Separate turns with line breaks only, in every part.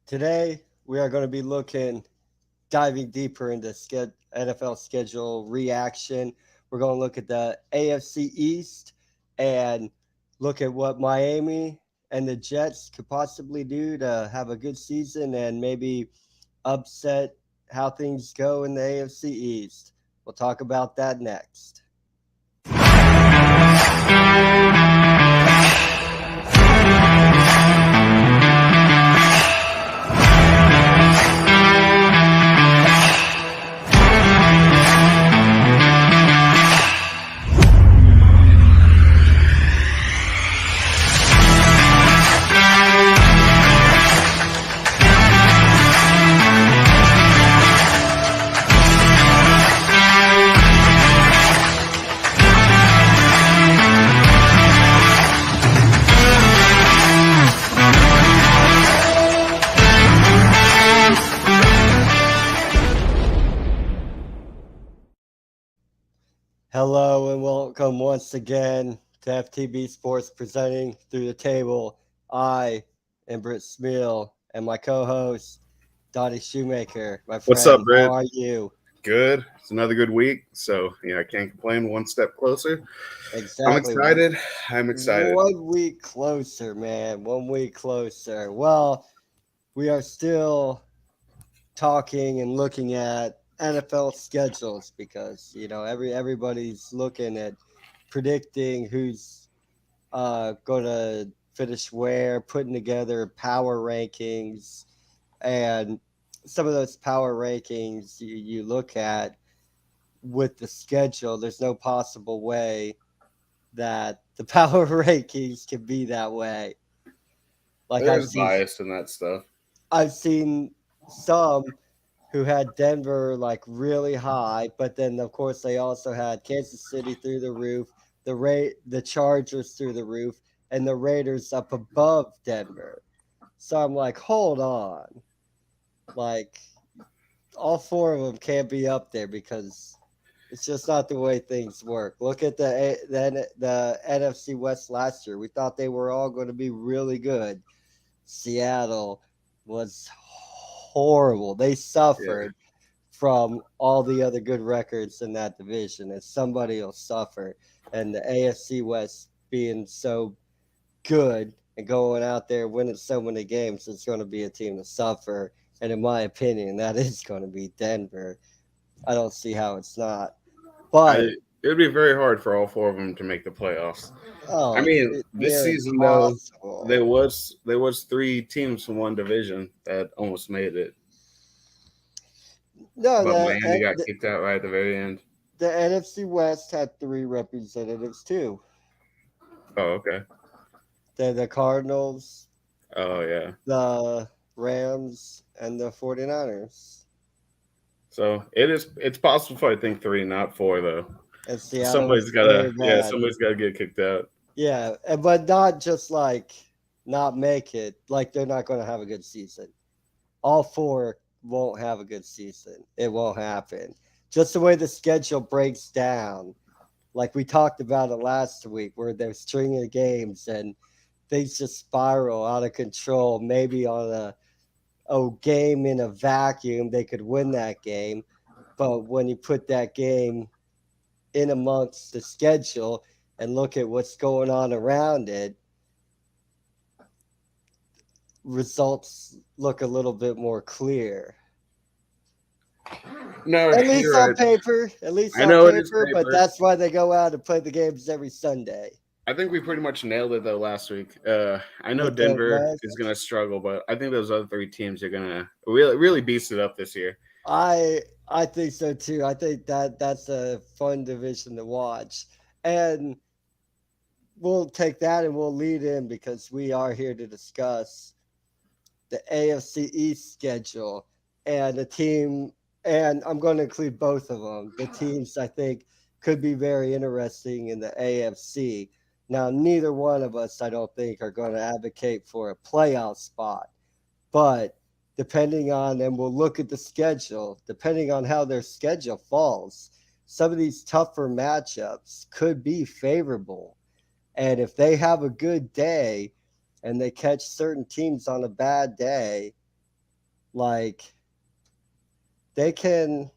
Today, we are going to be diving deeper into NFL schedule reaction. We're going to look at the AFC East and look at what Miami and the Jets could possibly do to have a good season and maybe upset how things go in the AFC East. We'll talk about that next. Hello and welcome once again to FTB Sports presenting Through the Table. I am Britt Smeal and my co-host Dottie Shoemaker. My friend,
What's up, Britt?
How are you?
Good. It's another good week, so I can't complain. One step closer.
Exactly.
I'm excited.
1 week closer, man. 1 week closer. Well, we are still talking and looking at NFL schedules because everybody's looking at predicting who's going to finish where, putting together power rankings, and some of those power rankings you look at with the schedule. There's no possible way that the power rankings can be that way. Like
There's bias in that stuff.
I've seen some who had Denver like really high, but then of course they also had Kansas City through the roof, the Chargers through the roof, and the Raiders up above Denver. So I'm like, hold on, like all four of them can't be up there because it's just not the way things work. Look at the NFC West last year. We thought they were all going to be really good. Seattle was horrible. They suffered from all the other good records in that division, and somebody will suffer. And the AFC West being so good and going out there winning so many games, it's going to be a team to suffer. And in my opinion, that is going to be Denver. I don't see how it's not. But
it would be very hard for all four of them to make the playoffs. I mean, this season though, there was three teams from one division that almost made it.
No,
but Miami got kicked out right at the very end.
The NFC West had three representatives too.
Oh, okay.
The Cardinals.
Oh, yeah.
The Rams and the 49ers.
So it's possible for I think 3, not 4 though.
And
somebody's gotta get kicked out.
Yeah, but not just like not make it. Like they're not going to have a good season. All four won't have a good season. It won't happen. Just the way the schedule breaks down. Like we talked about it last week, where they're stringing games and things just spiral out of control. Maybe on a game in a vacuum, they could win that game. But when you put that game in amongst the schedule and look at what's going on around it, results look a little bit more clear.
No,
at least on paper. But that's why they go out and play the games every Sunday.
I think we pretty much nailed it though last week. I know Denver is going to struggle, but I think those other three teams are going to really beast it up this year.
I think so too. I think that's a fun division to watch, and we'll take that and we'll lead in because we are here to discuss the AFC East schedule and the team. And I'm going to include both of them. The teams I think could be very interesting in the AFC. Now, neither one of us, I don't think, are going to advocate for a playoff spot. But depending on, and we'll look at the schedule, depending on how their schedule falls, some of these tougher matchups could be favorable. And if they have a good day and they catch certain teams on a bad day, like they can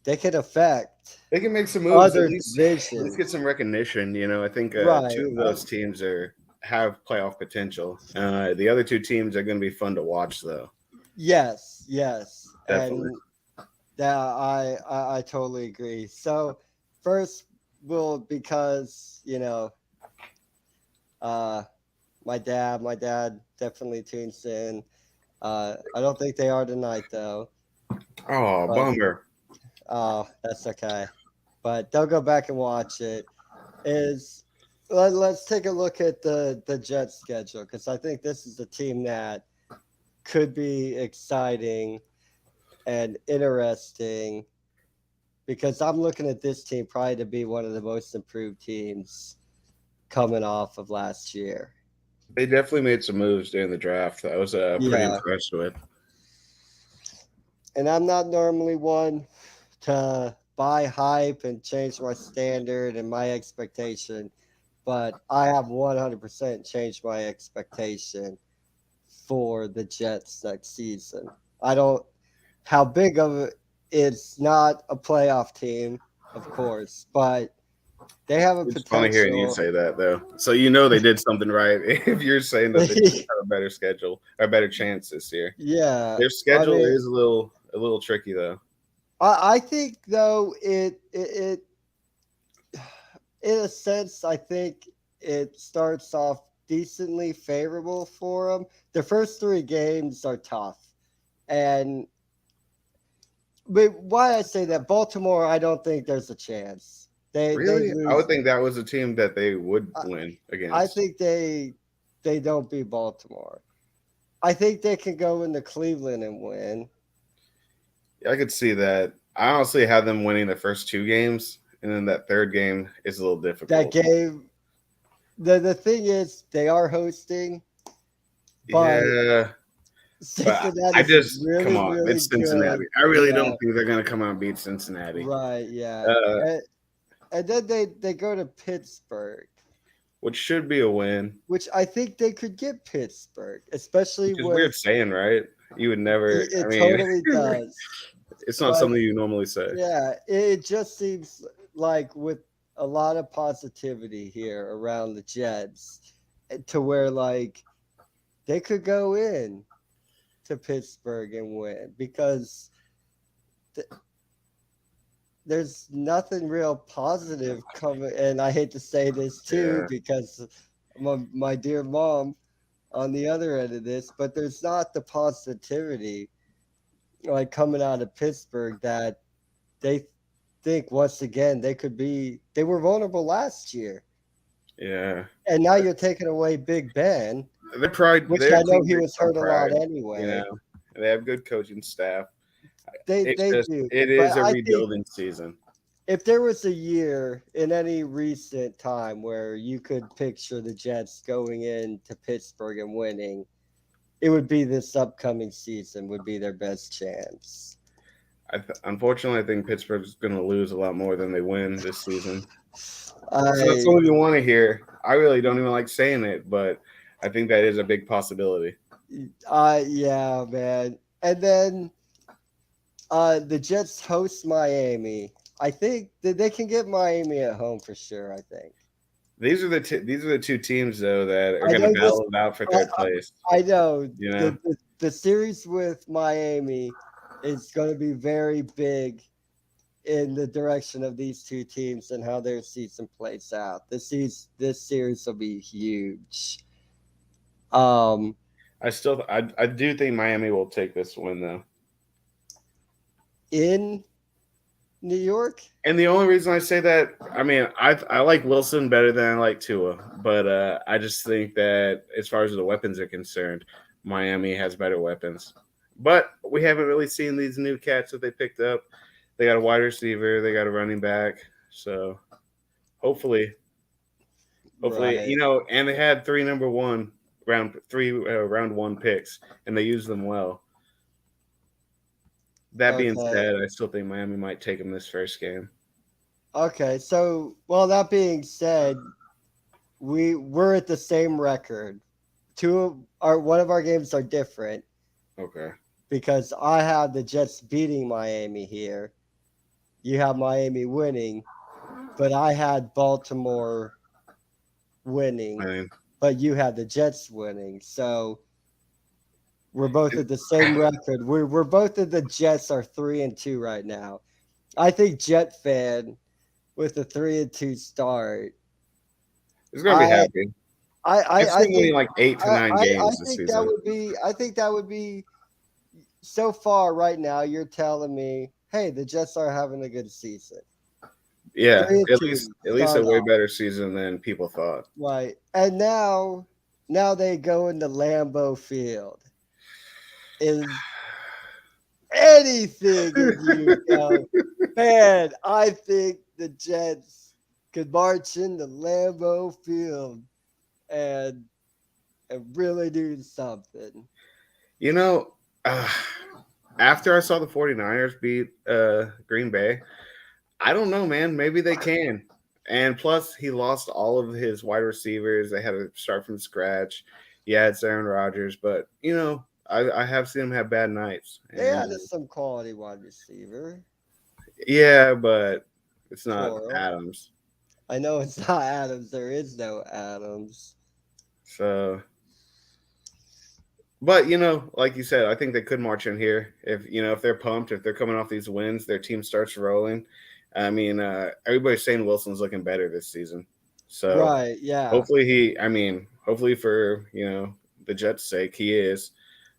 affect
They can make some moves,
other
at least get
divisions.
some recognition. I think
Right.
two of those teams have playoff potential. The other two teams are going to be fun to watch, though.
Yes,
Definitely.
and that I totally agree. So first, because uh, my dad definitely tunes in. I don't think they are tonight though,
Oh,
but
bummer.
that's okay. But they'll go back and watch it. Is let's take a look at the Jets schedule, because I think this is a team that could be exciting and interesting, because I'm looking at this team probably to be one of the most improved teams coming off of last year.
They definitely made some moves during the draft. I was pretty
Yeah.
impressed with.
And I'm not normally one to buy hype and change my standard and my expectation, but I have 100% changed my expectation for the Jets next season. I don't, how big of it's not a playoff team, of course, but they have a
It's funny hearing you
potential.
say that, though. So they did something right if you're saying that the Jets have a better schedule or a better chance this year.
Yeah,
Their
I
schedule
mean,
is a little tricky, though.
I think though it in a sense, I think it starts off decently favorable for them. The first three games are tough, and but why I say that, Baltimore, I don't think there's a chance. They
Really, I would
lose.
think that was a team that they would
I,
win
I
against.
think they don't beat Baltimore. I think they can go into Cleveland and win.
Yeah, I could see that. I honestly had them winning the first two games, and then that third game is a little
That
difficult.
game. The thing is, they are hosting, but
Yeah, but I
Cincinnati's
just come
really,
on,
really
it's Cincinnati.
good.
I really
Yeah,
don't think they're gonna come out and beat Cincinnati.
right. Yeah,
Uh,
and then they go to Pittsburgh,
which should be a win.
which I think they could get Pittsburgh, especially
Which is weird
with
saying, right? You would never. I
it
mean,
totally does.
it's not
But
something you normally say.
yeah, it just seems like with a lot of positivity here around the Jets, to where like they could go in to Pittsburgh and win, because th- there's nothing real positive coming. And I hate to say this too,
Yeah,
because my dear mom on the other end of this, but there's not the positivity like coming out of Pittsburgh that they think once again they were vulnerable last year,
yeah.
and now you're taking away Big Ben,
Their pride,
which
their
I know
team
he
takes
was
some
hurt a lot
pride. You know,
anyway.
and they have good coaching staff. It's
They
just
do,
it
but
is a
I think
rebuilding season.
if there was a year in any recent time where you could picture the Jets going into Pittsburgh and winning, it would be this upcoming season would be their best chance.
Unfortunately, I think Pittsburgh's going to lose a lot more than they win this season. It's not
I
something you want to hear. I really don't even like saying it, but I think that is a big possibility.
yeah, man. And then the Jets host Miami. I think that they can get Miami at home for sure. I think.
These are the two teams though that are
I
going to
know this.
battle it out for
I,
third place.
I know
You know,
the series with Miami is going to be very big in the direction of these two teams and how their season plays out. This series will be huge. Um,
I do think Miami will take this win though.
in New York.
And the only reason I say that, I mean, I like Wilson better than I like Tua, but I just think that as far as the weapons are concerned, Miami has better weapons. But we haven't really seen these new cats that they picked up. They got a wide receiver, they got a running back, so hopefully,
Right.
and they had round one picks, and they used them well. That being
Okay.
said, I still think Miami might take them this first game.
Okay. So, well, that being said, we're at the same record. One of our games are different.
Okay.
because I have the Jets beating Miami here. You have Miami winning, but I had Baltimore
I
winning,
mean,
but you had the Jets winning. So we're both at the same record. We're both at the Jets are 3-2 right now. I think Jet fan with a 3-2 start.
it's gonna be
I
happy.
I
It's
I, I
gonna
think
be like 8 to 9
I
games this
think that
season.
would be so far right now. You're telling me, hey, the Jets are having a good season.
Yeah,
Three and
at least
two
a
start
way
off
better season than people thought.
right, and now they go into Lambeau Field. Is anything in you go, man? I think the Jets could march into Lambeau Field and really do something.
You know, uh, after I saw the 49ers beat Green Bay, I don't know, man. Maybe they can. And plus, he lost all of his wide receivers. They had to start from scratch. Yeah, it's Aaron Rodgers, but I have seen him have bad nights.
They
And
had some quality wide receiver
yeah, but it's not
for them.
Adams.
I know it's not Adams. There is no Adams.
So, but like you said, I think they could march in here if they're pumped, if they're coming off these wins, their team starts rolling. I mean, everybody's saying Wilson's looking better this season. So
Right, yeah.
hopefully for the Jets' sake, he is.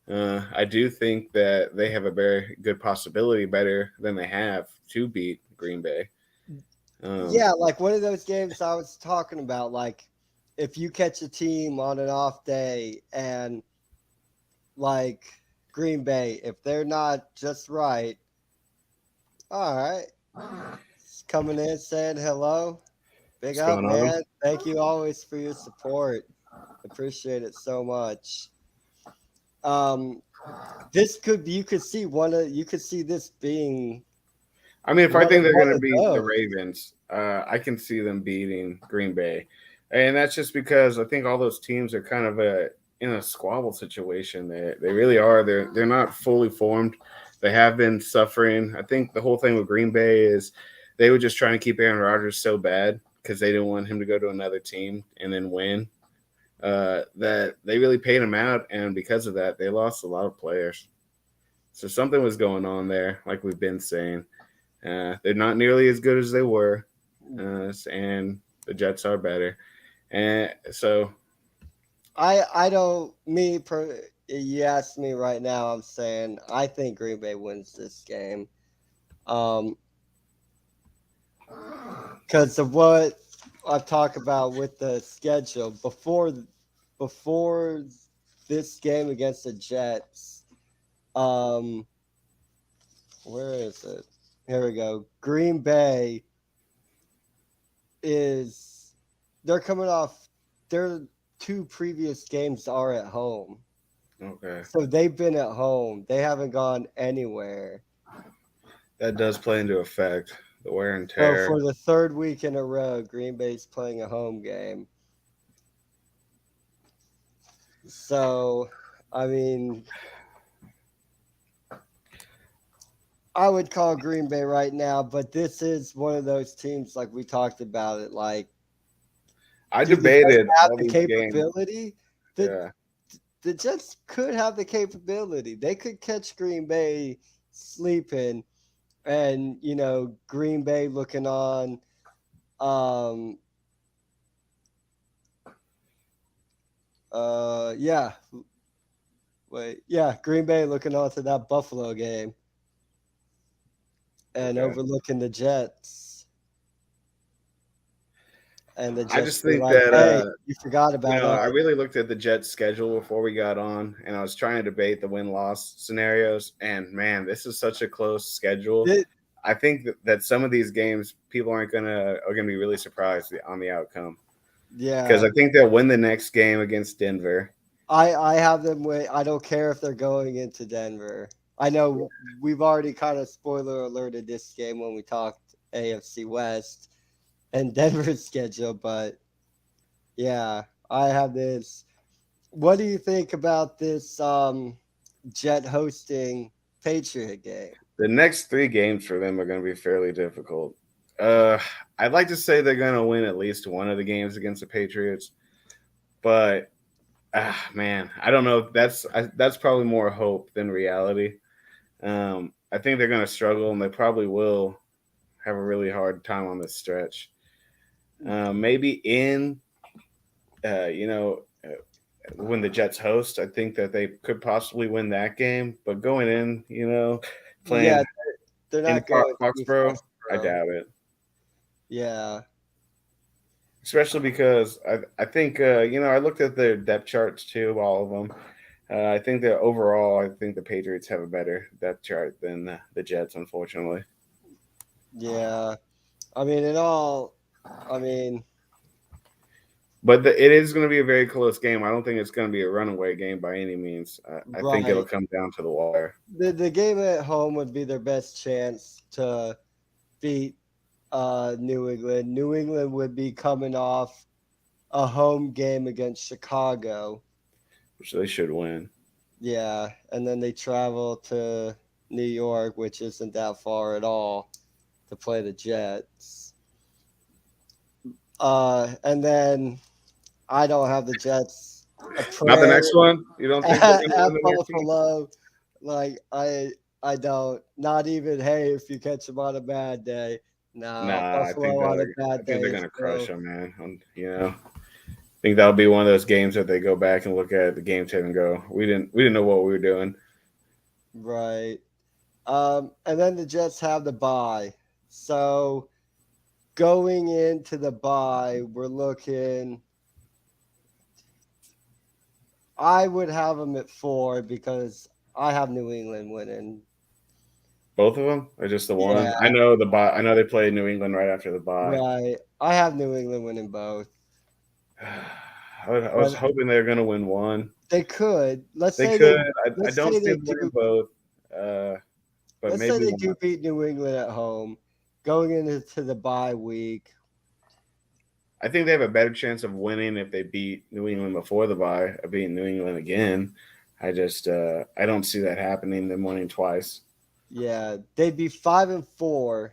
I do think that they have a very good possibility, better than they have, to beat Green Bay.
Yeah, like one of those games I was talking about, like if you catch a team on an off day and like Green Bay, if they're not just right, all right, just coming in saying hello. Big
What's
up,
going on?
man. Thank you always for your support. Appreciate it so much. Um, this could you could see you could see this being
I mean, if I think they're
one
going to
of
beat the
those.
Ravens, I can see them beating Green Bay, and that's just because I think all those teams are kind of in a squabble situation. They really are. They're not fully formed. They have been suffering. I think the whole thing with Green Bay is they were just trying to keep Aaron Rodgers so bad because they didn't want him to go to another team and then win. That they really paid him out, and because of that, they lost a lot of players. So something was going on there, like we've been saying. They're not nearly as good as they were, and the Jets are better. And so,
I don't me per you ask me right now, I'm saying I think Green Bay wins this game. Um because of what I've talked about with the schedule before this game against the Jets. Um where is it? Here we go. Green Bay is they're coming off their two previous games are at home.
okay,
So they've been at home. They haven't gone anywhere.
that does play into effect the wear and
So
tear.
for the third week in a row, Green Bay's playing a home game. So, I mean, I would call Green Bay right now, but this is one of those teams like we talked about it. Like,
I
do the Jets
debated
have
all
the
these games.
capability? The
Yeah,
the Jets could have the capability. They could catch Green Bay sleeping, and Green Bay looking on. Um, yeah, wait, yeah, Green Bay looking on to that Buffalo game and
okay.
overlooking the Jets, and the
I
Jets
just
be
think
like,
that
"Hey, you forgot about us."
I really looked at the Jets' schedule before we got on, and I was trying to debate the win-loss scenarios. And man, this is such a close schedule.
Thi-
I think that some of these games, people are gonna be really surprised on the outcome because
yeah,
I think they'll win the next game against Denver.
I have them wait. I don't care if they're going into Denver. I know we've already kind of spoiler alerted this game when we talked AFC West and Denver's schedule, but yeah, I have this. What do you think about this Jet hosting Patriot game.
The next three games for them are going to be fairly difficult. Uh, I'd like to say they're going to win at least one of the games against the Patriots, but man, I don't know. That's probably more hope than reality. I think they're going to struggle, and they probably will have a really hard time on this stretch. Maybe in, you know, when the Jets host, I think that they could possibly win that game. But going in, playing
Yeah, they're
in
not going to
Foxborough, I
Foxborough.
doubt it.
Yeah,
Especially because I think I looked at their depth charts too, all of them. I think that overall, I think the Patriots have a better depth chart than the Jets, unfortunately.
yeah. I mean, in all, I mean,
But it is going to be a very close game. I don't think it's going to be a runaway game by any means. I think it'll
right.
come down to the wire.
The game at home would be their best chance to beat New England. New England would be coming off a home game against Chicago.
Which they should win.
Yeah, and then they travel to New York, which isn't that far at all, to play the Jets. And then I don't have the Jets a
Not the
prayer
next one. You don't think they're going to
at
win the next one?
Buffalo. Like I don't. Not even hey, if you catch them on a bad day. No,
Nah,
Buffalo on a
I
bad
think
day
they're
is
going to crush
still
them, man. I think that'll be one of those games that they go back and look at the game tape and go, we didn't know what we were doing.
right. And then the Jets have the bye. So going into the bye, we're looking. I would have them at 4 because I have New England winning.
Both of them, or just the
Yeah,
one? I know the bye. I know they played New England right after the bye.
right. I have New England winning both.
I was
But
hoping they were going to win one.
they could.
They could. I
Let's
don't
say
see
they
them winning
do.
both, uh, but
Let's say
maybe
they
one.
do beat New England at home, going into the bye week.
I think they have a better chance of winning if they beat New England before the bye, or beating New England again. I don't see that happening. Them winning twice
Yeah, they'd be 5-4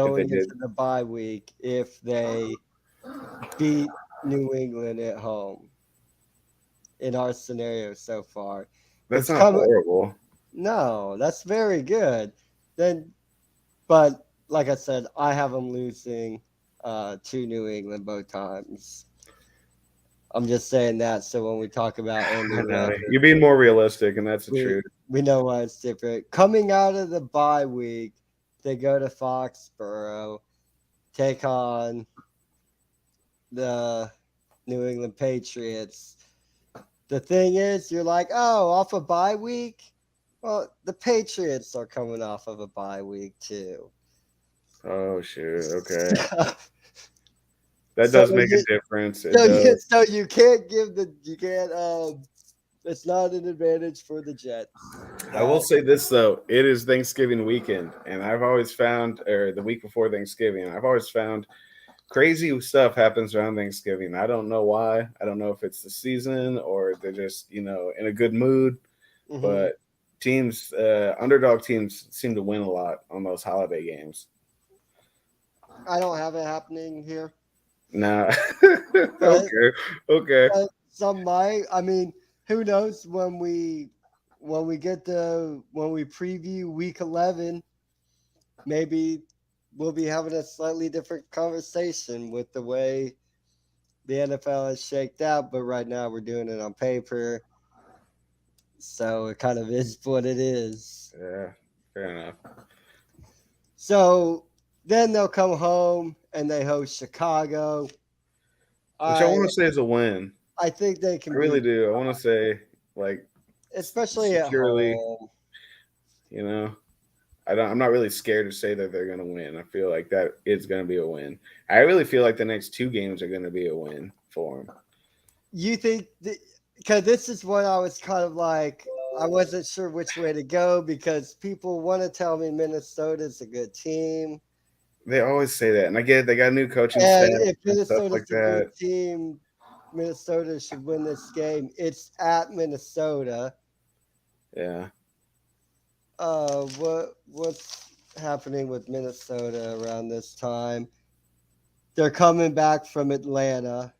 if they
going
did.
into the bye week if they beat New England at home. In our scenario so far,
That's
it's
not
coming.
horrible.
No, that's very good. Then, but like I said, I have them losing to New England both times. I'm just saying that so when we talk about
I
ending
know
record,
you're being more realistic, and that's the
we
truth.
we know why it's different. Coming out of the bye week, they go to Foxborough, take on the New England Patriots. The thing is, you're like, oh, off a bye week? Well, the Patriots are coming off of a bye week too.
Oh shoot. Okay, that
so
does make a
you,
difference. It does.
so you can't you can't it's not an advantage for the Jets.
I will
That
say this though, it is Thanksgiving weekend, and I've always found, or the week before Thanksgiving, I've always found crazy stuff happens around Thanksgiving. I don't know why. I don't know if it's the season or they're just in a good mood.
mhm.
But underdog teams seem to win a lot on those holiday games.
I don't have it happening here.
Nah.
But,
Okay. Okay.
but some might. I mean, who knows when we get to when we preview week 11, maybe we'll be having a slightly different conversation with the way the NFL is shaked out, but right now we're doing it on paper. So it kind of is what it is.
Yeah. Fair enough.
So then they'll come home and they host Chicago.
Which I
I
want to say is a win.
I think they
I
can
really
beat,
do. I want to say like
especially at
securely,
home.
you know. I'm not really scared to say that they're going to win. I feel like that is going to be a win. I really feel like the next two games are going to be a win for them.
You think because this is what I was kind of like. I wasn't sure which way to go because people want to tell me Minnesota's a good team.
They always say that, and I get it. They got a new coaching staff
And if
and stuff like
Minnesota's a
that.
good team, Minnesota should win this game. It's at Minnesota.
Yeah.
What's happening with Minnesota around this time? They're coming back from Atlanta,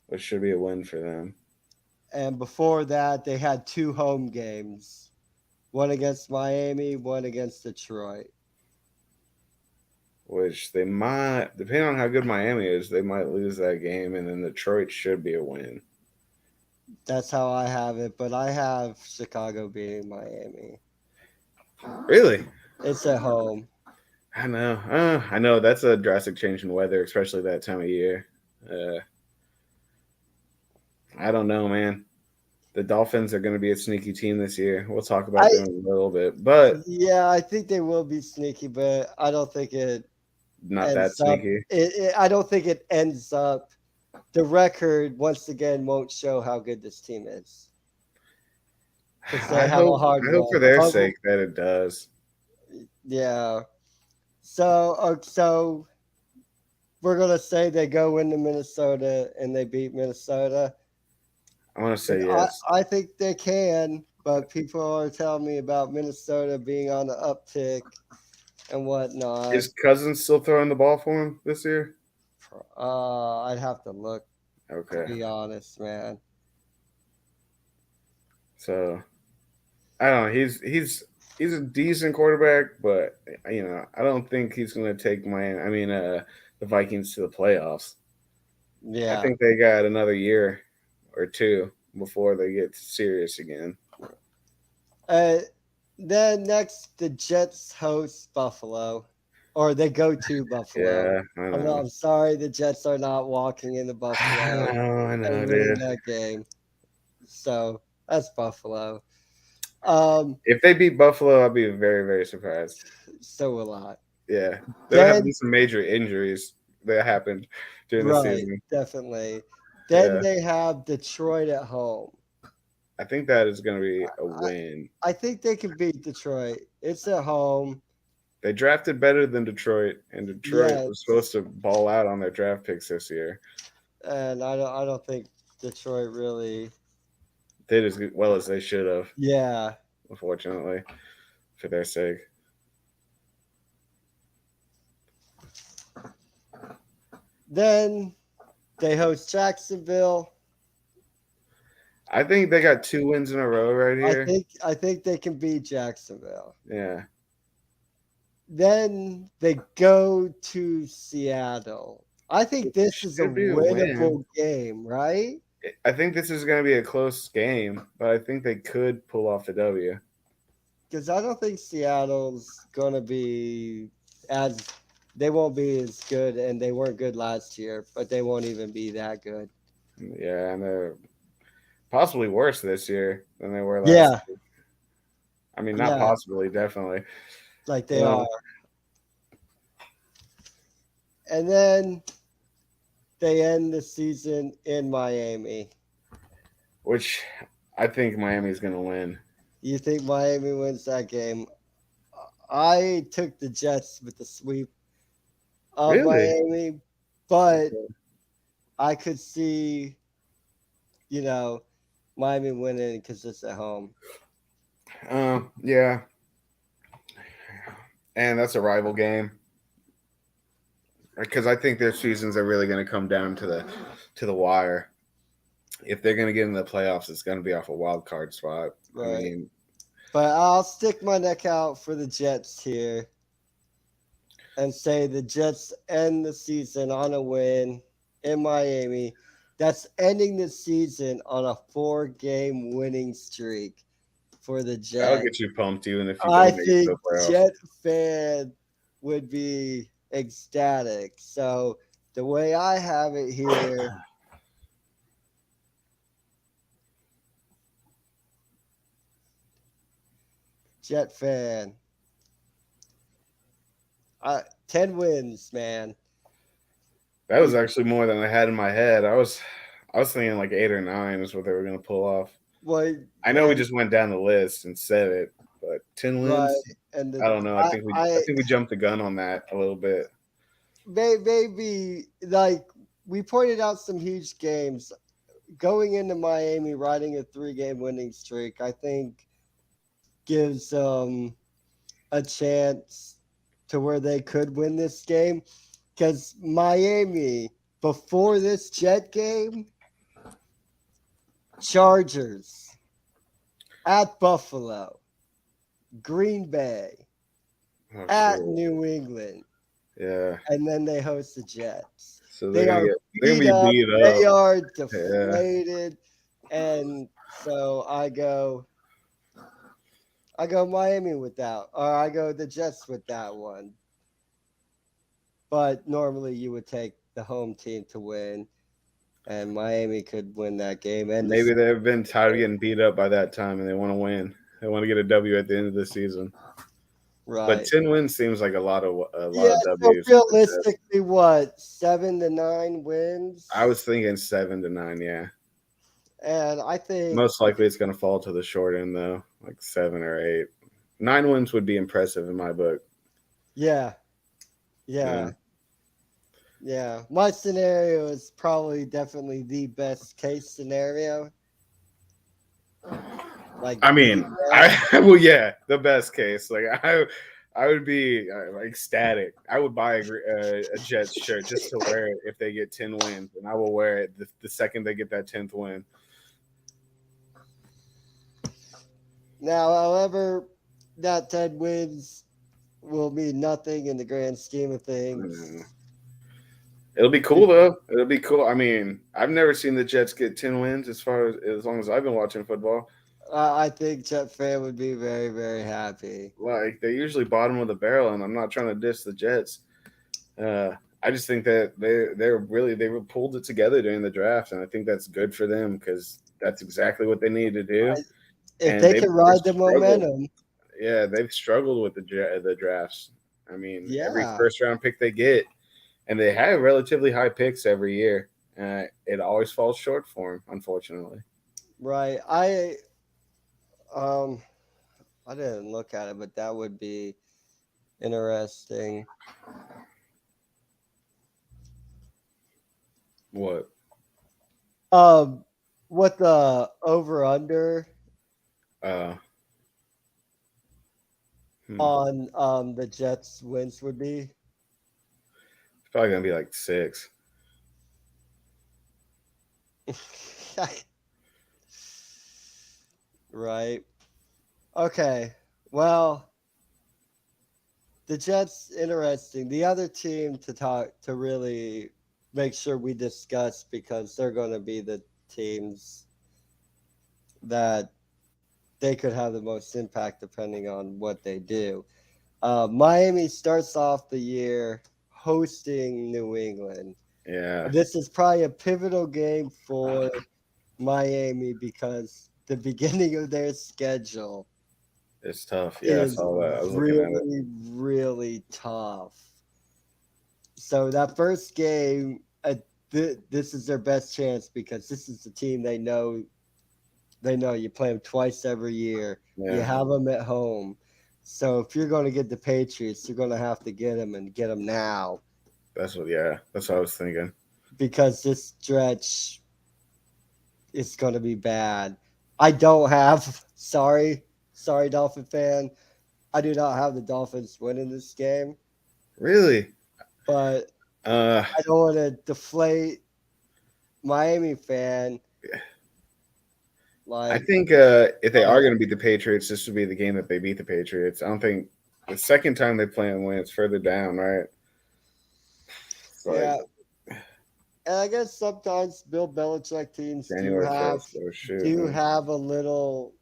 Which should be a win for them.
and before that, they had two home games: one against Miami, one against Detroit.
Which they might, depending on how good Miami is, they might lose that game, and then Detroit should be a win.
That's how I have it, but I have Chicago beating Miami.
Really?
It's at home.
I know. I know that's a drastic change in weather, especially that time of year. Uh, I don't know, man. The Dolphins are going to be a sneaky team this year. We'll talk about
I
them in a little bit, but
Yeah, I think they will be sneaky, but I don't think it
not that
ends up.
sneaky.
I don't think it ends up. The record once again won't show how good this team is because they have a hard
I hope for
one.
their
But
sake that it does.
yeah, so we're gonna say they go into Minnesota and they beat Minnesota.
I want to
And
say yes.
I think they can, but people are telling me about Minnesota being on the uptick and whatnot.
Is Cousins still throwing the ball for him this year?
I'd have to look, to
Okay.
be honest, man.
So I don't know. He's a decent quarterback, but I don't think he's going to take the Vikings to the playoffs. I
Yeah.
think they got another year or two before they get serious again.
Uh, then next, the Jets host Buffalo, or they go to Buffalo.
Yeah, I know.
I'm sorry, the Jets are not walking into Buffalo
I know,
and winning
dude.
that game. So that's Buffalo. Um,
If they beat Buffalo, I'll be very, very surprised.
so will I.
Yeah, there have
Then
been some major injuries that happened during the
right,
season.
definitely. Then
Yeah,
they have Detroit at home.
I think that is going to be a
I,
win.
I think they can beat Detroit. It's at home.
They drafted better than Detroit, and Detroit was
Yes,
supposed to ball out on their draft picks this year.
and I don't think Detroit really.
Did as well as they should have,
Yeah.
unfortunately, for their sake.
Then they host Jacksonville.
I think they got 2 wins in a row right here.
I think they can beat Jacksonville.
Yeah,
Then they go to Seattle. I think this is a
should be a win.
winnable game, right?
I think this is going to be a close game, but I think they could pull off the W.
Because I don't think Seattle's gonna be as they won't be as good, and they weren't good last year, but they won't even be that good.
Yeah, and they're possibly worse this year than they were last.
Yeah,
I mean, not
yeah,
possibly, definitely.
like they are. And then they end the season in Miami.
Which I think Miami's going to win.
You think Miami wins that game? I took the Jets with the sweep of
Really?
Miami, but
Okay.
I could see, you know, Miami winning because it's at home.
Yeah, and that's a rival game because I think their seasons are really going to come down to the wire. If they're going to get in the playoffs, it's going to be off a wild card spot. I
Right.
mean,
But I'll stick my neck out for the Jets here and say the Jets end the season on a win in Miami. That's ending the season on a 4-game winning streak for the
that'll
Jets.
get you pumped even if you
I
don't make it to
think
the playoffs.
Jet fan would be ecstatic. So the way I have it here, Jet fan, 10 wins, man.
That was actually more than I had in my head. I was thinking like 8 or 9 is what they were going to pull off.
Well,
I know we
then
just went down the list and said it, but 10 wins.
right, and
I don't know. I
I
think we jumped the gun on that a little bit.
maybe like we pointed out some huge games going into Miami, riding a 3-game winning streak. I think gives a chance to where they could win this game. Because Miami, before this Jet game, Chargers at Buffalo, Green Bay
Oh
at
shit.
New England,
Yeah.
and then they host the Jets.
So
They are
they're gonna
beat
be
up.
beat
They
up.
are
Yeah.
deflated, and so I go Miami with that, or I go the Jets with that one. But normally you would take the home team to win, and Miami could win that game. And
Maybe they've been tired of getting beat up by that time and they want to win. They want to get a W at the end of the season. But
right,
10 wins seems like a lot
yeah.
of
So
W's for the Jets.
realistically, what 7 to 9
I
wins,
was thinking 7 to 9, yeah.
and I think
Most likely it's gonna fall to the short end though, like 7 or 8. 9 wins would be impressive in my book.
yeah,
Yeah.
yeah, yeah. My scenario is probably definitely the best case scenario. Like
I
the
mean,
best.
well, yeah, the best case. Like I would be ecstatic. I would buy a Jets shirt just to wear it if they get 10 wins, and I will wear it the second they get that 10th win.
Now, however, that 10 wins will mean nothing in the grand scheme of
Mm.
things.
It'll be cool though. It'll be cool. I mean, I've never seen the Jets get 10 wins as long as I've been watching football.
I think Jet fan would be very, very happy.
Like they're usually bottom of the barrel, and I'm not trying to diss the Jets. Uh, I just think that they were pulled it together during the draft, and I think that's good for them because that's exactly what they need to do.
If
And
they
they've
can ride the
struggled.
momentum,
Yeah, they've struggled with the drafts. I mean, every
yeah,
first round pick they get, and they have relatively high picks every year. It always falls short for them, unfortunately.
right. Um I didn't look at it, but that would be interesting.
What?
Um, what the over under
Uh, hmm.
on the Jets wins would be?
It's probably gonna be like 6.
Right. Okay. Well, the Jets interesting. The other team to really make sure we discuss because they're going to be the teams that they could have the most impact depending on what they do. Miami starts off the year hosting New England.
Yeah,
This is probably a pivotal game for Miami because the beginning of their schedule
it's tough. Yeah, I
is
saw that. I was looking at it.
really, really tough. So that first game, this is their best chance because this is the team they know. They know you play them twice every year. You
Yeah,
have them at home. So if you're going to get the Patriots, you're going to have to get them and get them now
that's what I was thinking.
because this stretch is going to be bad. I don't have. Sorry, Dolphin fan. I do not have the Dolphins winning this game,
Really?
but
Uh,
I don't want to deflate Miami fan.
I
Like,
think if they are going to beat the Patriots, this would be the game that they beat the Patriots. I don't think the second time they play and win, it's further down, right? It's like
yeah, and I guess sometimes Bill Belichick teams
January 1st. Oh shoot,
do
man.
have a little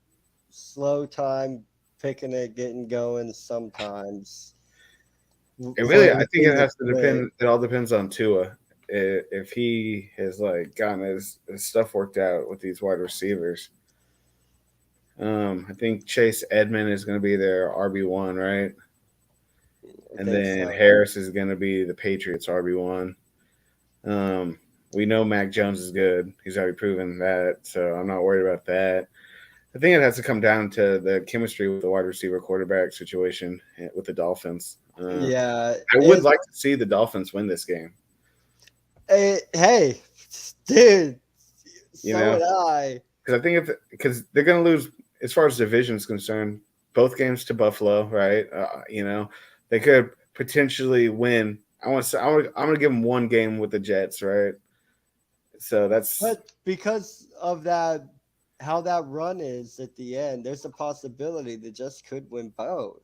slow time picking it, getting going. Sometimes
I
for the
think
team
it
to
has to
click.
depend. It all depends on Tua. If he has like gotten his stuff worked out with these wide receivers. I think Chase Edmond is going to be their RB1, right?
I
And
think
then
so.
Harris is going to be the Patriots RB1. Um, we know Mac Jones is good. He's already proven that, so I'm not worried about that. I think it has to come down to the chemistry with the wide receiver quarterback situation with the Dolphins.
Yeah,
I would like to see the Dolphins win this game.
hey, dude,
You
so
know,
would I.
because I think because they're going to lose as far as division is concerned. both games to Buffalo, right? They could potentially win. I want to say I'm going to give them one game with the Jets, right? So that's
But because of that, how that run is at the end, there's a possibility the Jets could win both.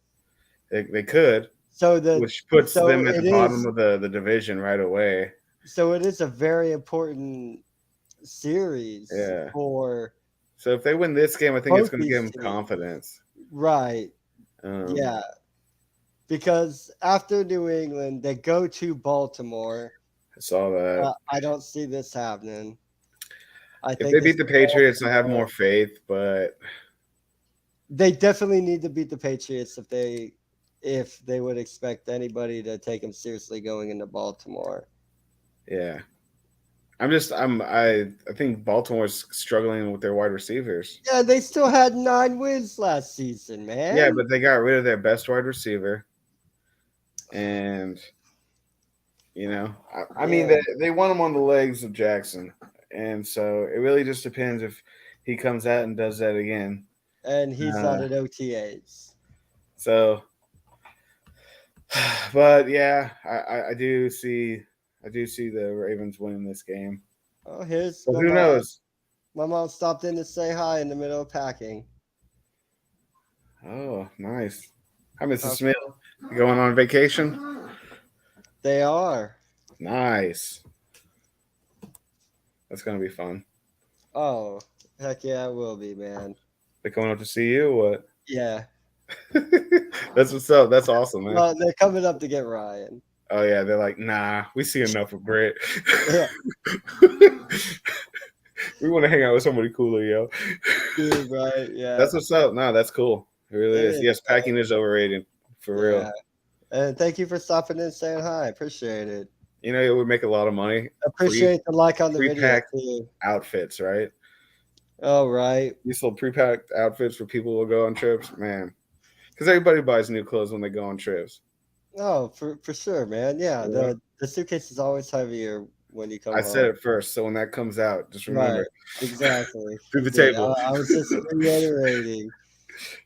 they could,
So the
which puts
so
them at the
it
bottom
is
of the division right away.
so it is a very important series
Yeah.
for
So if they win this game, I think it's
both
going to give
these
them
teams.
confidence.
Right.
Um,
Yeah. Because after New England, they go to Baltimore.
I saw that.
I don't see this happening. I
If
think
they
this
beat the
is
Patriots, I have
Baltimore.
more faith, but
They definitely need to beat the Patriots if they would expect anybody to take them seriously going into Baltimore.
yeah. I think Baltimore's struggling with their wide receivers.
Yeah, they still had 9 wins last season,
Yeah,
man.
but they got rid of their best wide receiver, and I mean
Yeah,
they won him on the legs of Jackson, and so it really just depends if he comes out and does that again.
and he's not
Uh,
at OTAs.
so, but yeah, I do see the Ravens winning this game.
Oh, here's
But
my
who
mom.
knows?
My mom stopped in to say hi in the middle of packing.
Oh, nice. Hi, Mrs.
Uh,
Smith. You going on vacation?
they are.
Nice. That's gonna be fun.
Oh, heck yeah, it will be, man.
They coming up to see you? Or what?
Yeah.
That's what's up. That's awesome, man.
Well, they're coming up to get Ryan.
Oh yeah, they're like, nah, we see enough of Britt.
Yeah,
We want to hang out with somebody cooler, yo.
dude, right? Yeah,
That's what's up. No, that's cool. It really
it
is.
is.
Yes, packing is overrated for
Yeah,
real.
and thank you for stopping in and saying hi. Appreciate it.
It would make a lot of money. Pre
Appreciate the like on the video
pre-packed
too.
outfits, right?
All right.
These little pre-packed outfits for people who will go on trips, man. Because everybody buys new clothes when they go on trips.
Oh, for sure, man. Yeah,
Yeah.
the suitcase is always heavier when you come
I said
home.
it first, so when that comes out, just
Right.
remember
Exactly.
through
You
the
did.
table.
I was just reiterating.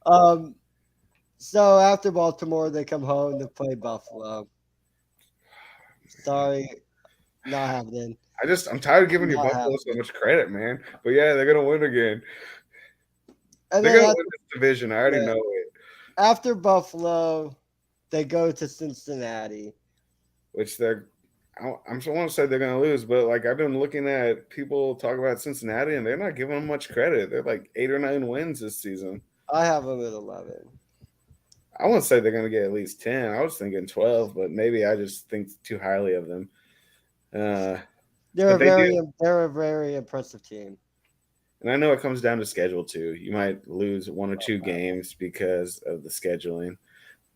Um. So after Baltimore, they come home to play Buffalo. Sorry, not happening.
I'm tired of giving your
Not
Buffalo so
happening.
much credit, man. But yeah, they're gonna win again.
And
They're
then
gonna win this division. I already know it.
after Buffalo, they go to Cincinnati.
Which I'm just want to say they're gonna lose, but like I've been looking at people talk about Cincinnati, and they're not giving them much credit. They're like 8 or 9 wins this season.
I have them at 11.
I wouldn't say they're gonna get at least 10. I was thinking 12, but maybe I just think too highly of them. Uh, but they do,
They're a very impressive team.
and I know it comes down to schedule too. You might lose 1 or 2 games because of the scheduling,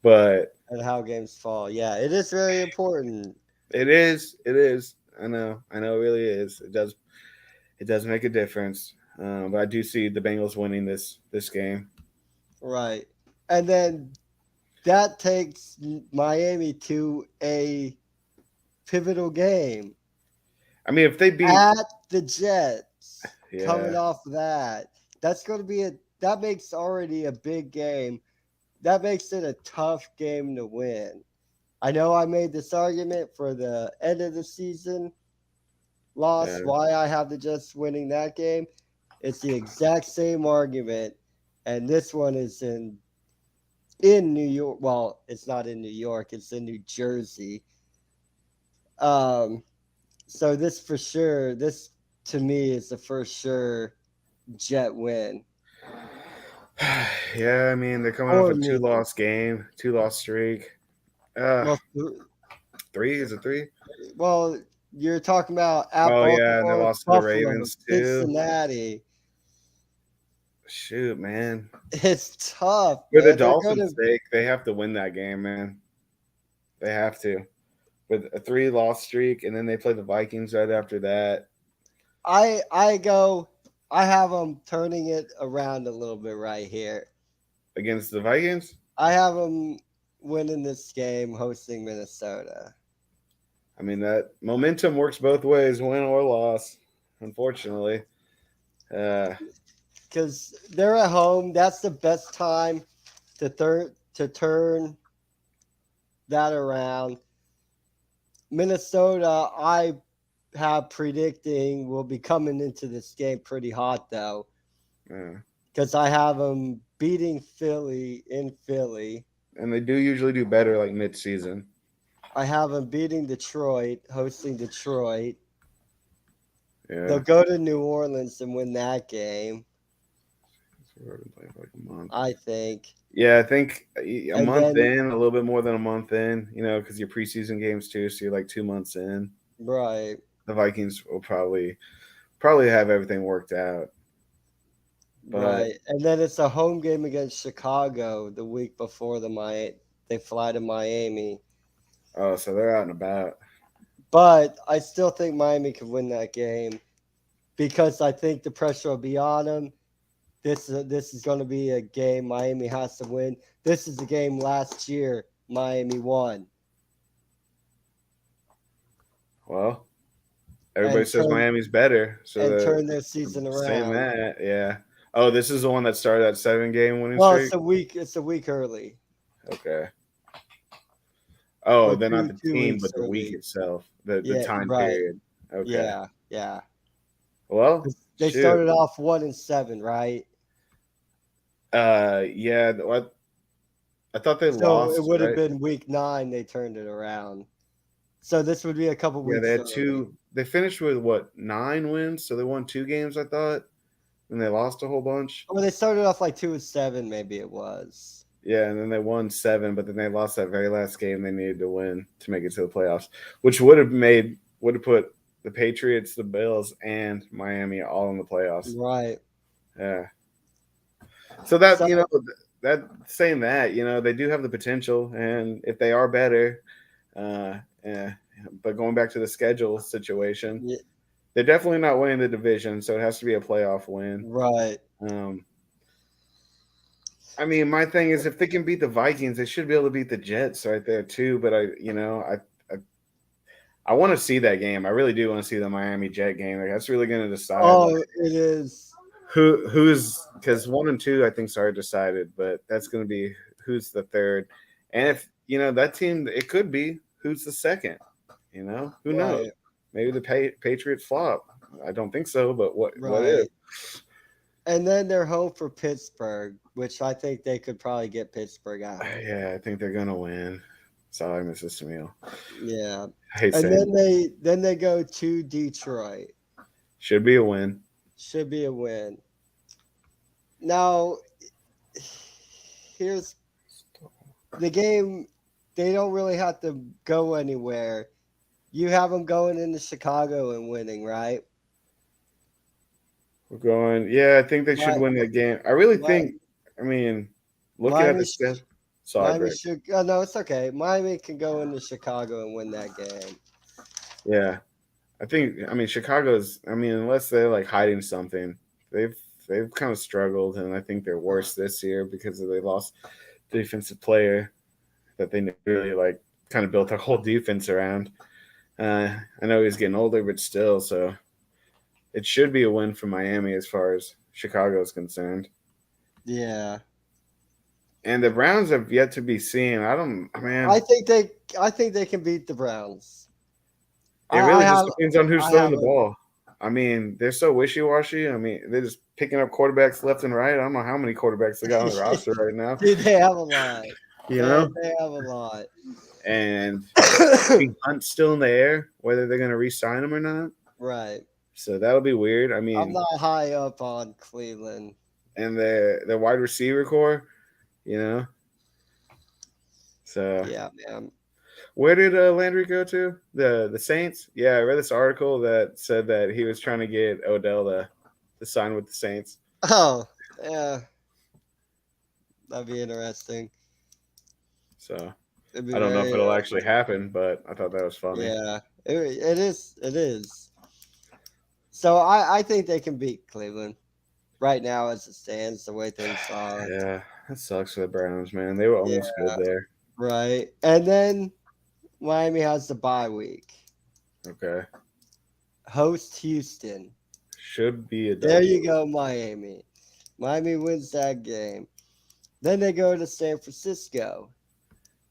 but
And how games fall. Yeah, it is very important.
it is. It is. I know. I know. It really is. It does. It does make a difference. But I do see the Bengals winning this game.
Right. And then that takes Miami to a pivotal game
I mean, if they beat,
at the Jets. Coming
yeah,
off that, that's going to be that makes already a big game. That makes it a tough game to win. I know I made this argument for the end of the season loss,
yeah,
why I have the Jets winning that game. It's the exact same argument, and this one is in New York. Well, it's not in New York; it's in New Jersey. Um, so this for sure. This to me is the first sure Jet win
yeah. I mean, they're coming off
for
a two
me.
loss game, 2 loss streak. Uh,
Well,
3 is it 3?
well, you're talking about at
Oh yeah, and they
Baltimore,
lost to the
Buffalo,
Ravens too.
Cincinnati.
Shoot, man.
It's tough,
For the
man. They're gonna.
Dolphins' sake, they have to win that game, man. They have to. With a 3 loss streak, and then they play the Vikings right after that.
I go. I have them turning it around a little bit right here.
Against the Vikings?
I have them winning this game, hosting Minnesota.
I mean, that momentum works both ways, win or loss, unfortunately. Uh,
Because they're at home. That's the best time to turn that around. Minnesota, I have predicting will be coming into this game pretty hot though,
Yeah.
because I have them beating Philly in Philly.
And they do usually do better like mid-season.
I have them beating Detroit, hosting Detroit. They'll
Yeah.
go to New Orleans and win that game,
So we're gonna play for like a month.
I think.
Yeah, I think a
And
month
then,
in, a little bit more than a month in, because your preseason games too, so you're like 2 months in.
right,
The Vikings will probably have everything worked out. But
right. And then it's a home game against Chicago the week before they fly to Miami.
oh, so they're out and about.
But I still think Miami could win that game because I think the pressure will be on them. This is going to be a game Miami has to win. This is the game last year Miami won.
Well, everybody
and
says
turn
Miami's better, so
and turn their season
saying
around.
that, yeah. Oh, this is the one that started that 7-game winning
Well,
streak.
it's a week early.
Okay. Oh,
Or
they're not the
two
team,
weeks
but the week
early.
itself, the
Yeah,
time
right.
period. Okay.
Yeah.
Well,
They
shoot.
started off 1-7, right?
Yeah. What? I thought they
So
lost,
it would have
right?
been week 9 they turned it around. So this would be a couple
Yeah,
weeks
they had
early.
2. They finished with what, 9 wins, so they won 2 games, I thought, and they lost a whole bunch.
Well, they started off like 2-7, maybe it was.
Yeah, and then they won 7, but then they lost that very last game they needed to win to make it to the playoffs, which would have put the Patriots, the Bills, and Miami all in the playoffs.
Right.
Yeah. So that
So,
that saying that they do have the potential, and if they are better, yeah. But going back to the schedule situation,
yeah,
they're definitely not winning the division, so it has to be a playoff win.
right.
I mean, my thing is if they can beat the Vikings, they should be able to beat the Jets right there too. But I want to see that game. I really do want to see the Miami Jet game. Like, that's really going to decide.
Oh, it is.
Who's because 1 and 2 I think are decided, but that's going to be who's the third, and if that team, it could be who's the second. Who knows?
Right.
Maybe the Patriots flop. I don't think so, but what if?
Right. And then they're home for Pittsburgh, which I think they could probably get Pittsburgh out.
Yeah, I think they're gonna win. Sorry, Mrs. Smeel.
Yeah.
I hate
And
saying
then they go to Detroit.
should be a win.
Should be a win. Now, here's the game. They don't really have to go anywhere. You have them going into Chicago and winning, right?
We're going. Yeah, I think they should win that game. I really
Mi-
think. I mean, looking at
Miami,
the schedule. Sorry,
Miami
Greg.
should. Oh, no, it's okay. Miami can go into Chicago and win that game.
Yeah, I think. I mean, Chicago's. I mean, unless they're like hiding something, they've kind of struggled, and I think they're worse this year because they lost the defensive player that they really like kind of built their whole defense around. I know he's getting older, but still, so it should be a win for Miami as far as Chicago is concerned.
Yeah.
And the Browns have yet to be seen.
I think they can beat the Browns.
It really just depends on who's throwing the ball. I mean, they're so wishy-washy. I mean, they're just picking up quarterbacks left and right. I don't know how many quarterbacks they got on the roster right now.
Dude, they have a lot.
They
have a lot.
And Hunt's still in the air, whether they're going to re-sign him or not.
Right.
So that'll be weird. I mean,
I'm not high up on Cleveland.
And the wide receiver core, So
yeah, man.
Where did Landry go to? The Saints? Yeah, I read this article that said that he was trying to get Odell to sign with the Saints.
Oh, yeah. That'd be interesting.
So I don't know if it'll actually happen, but I thought that was funny.
Yeah, it is. It is. So I think they can beat Cleveland right now as it stands, the way things are.
Yeah, that sucks for the Browns, man. They were almost good there.
Right. And then Miami has the bye week.
Okay.
Host Houston.
Should be a
W. There you go, Miami. Miami wins that game. Then they go to San Francisco.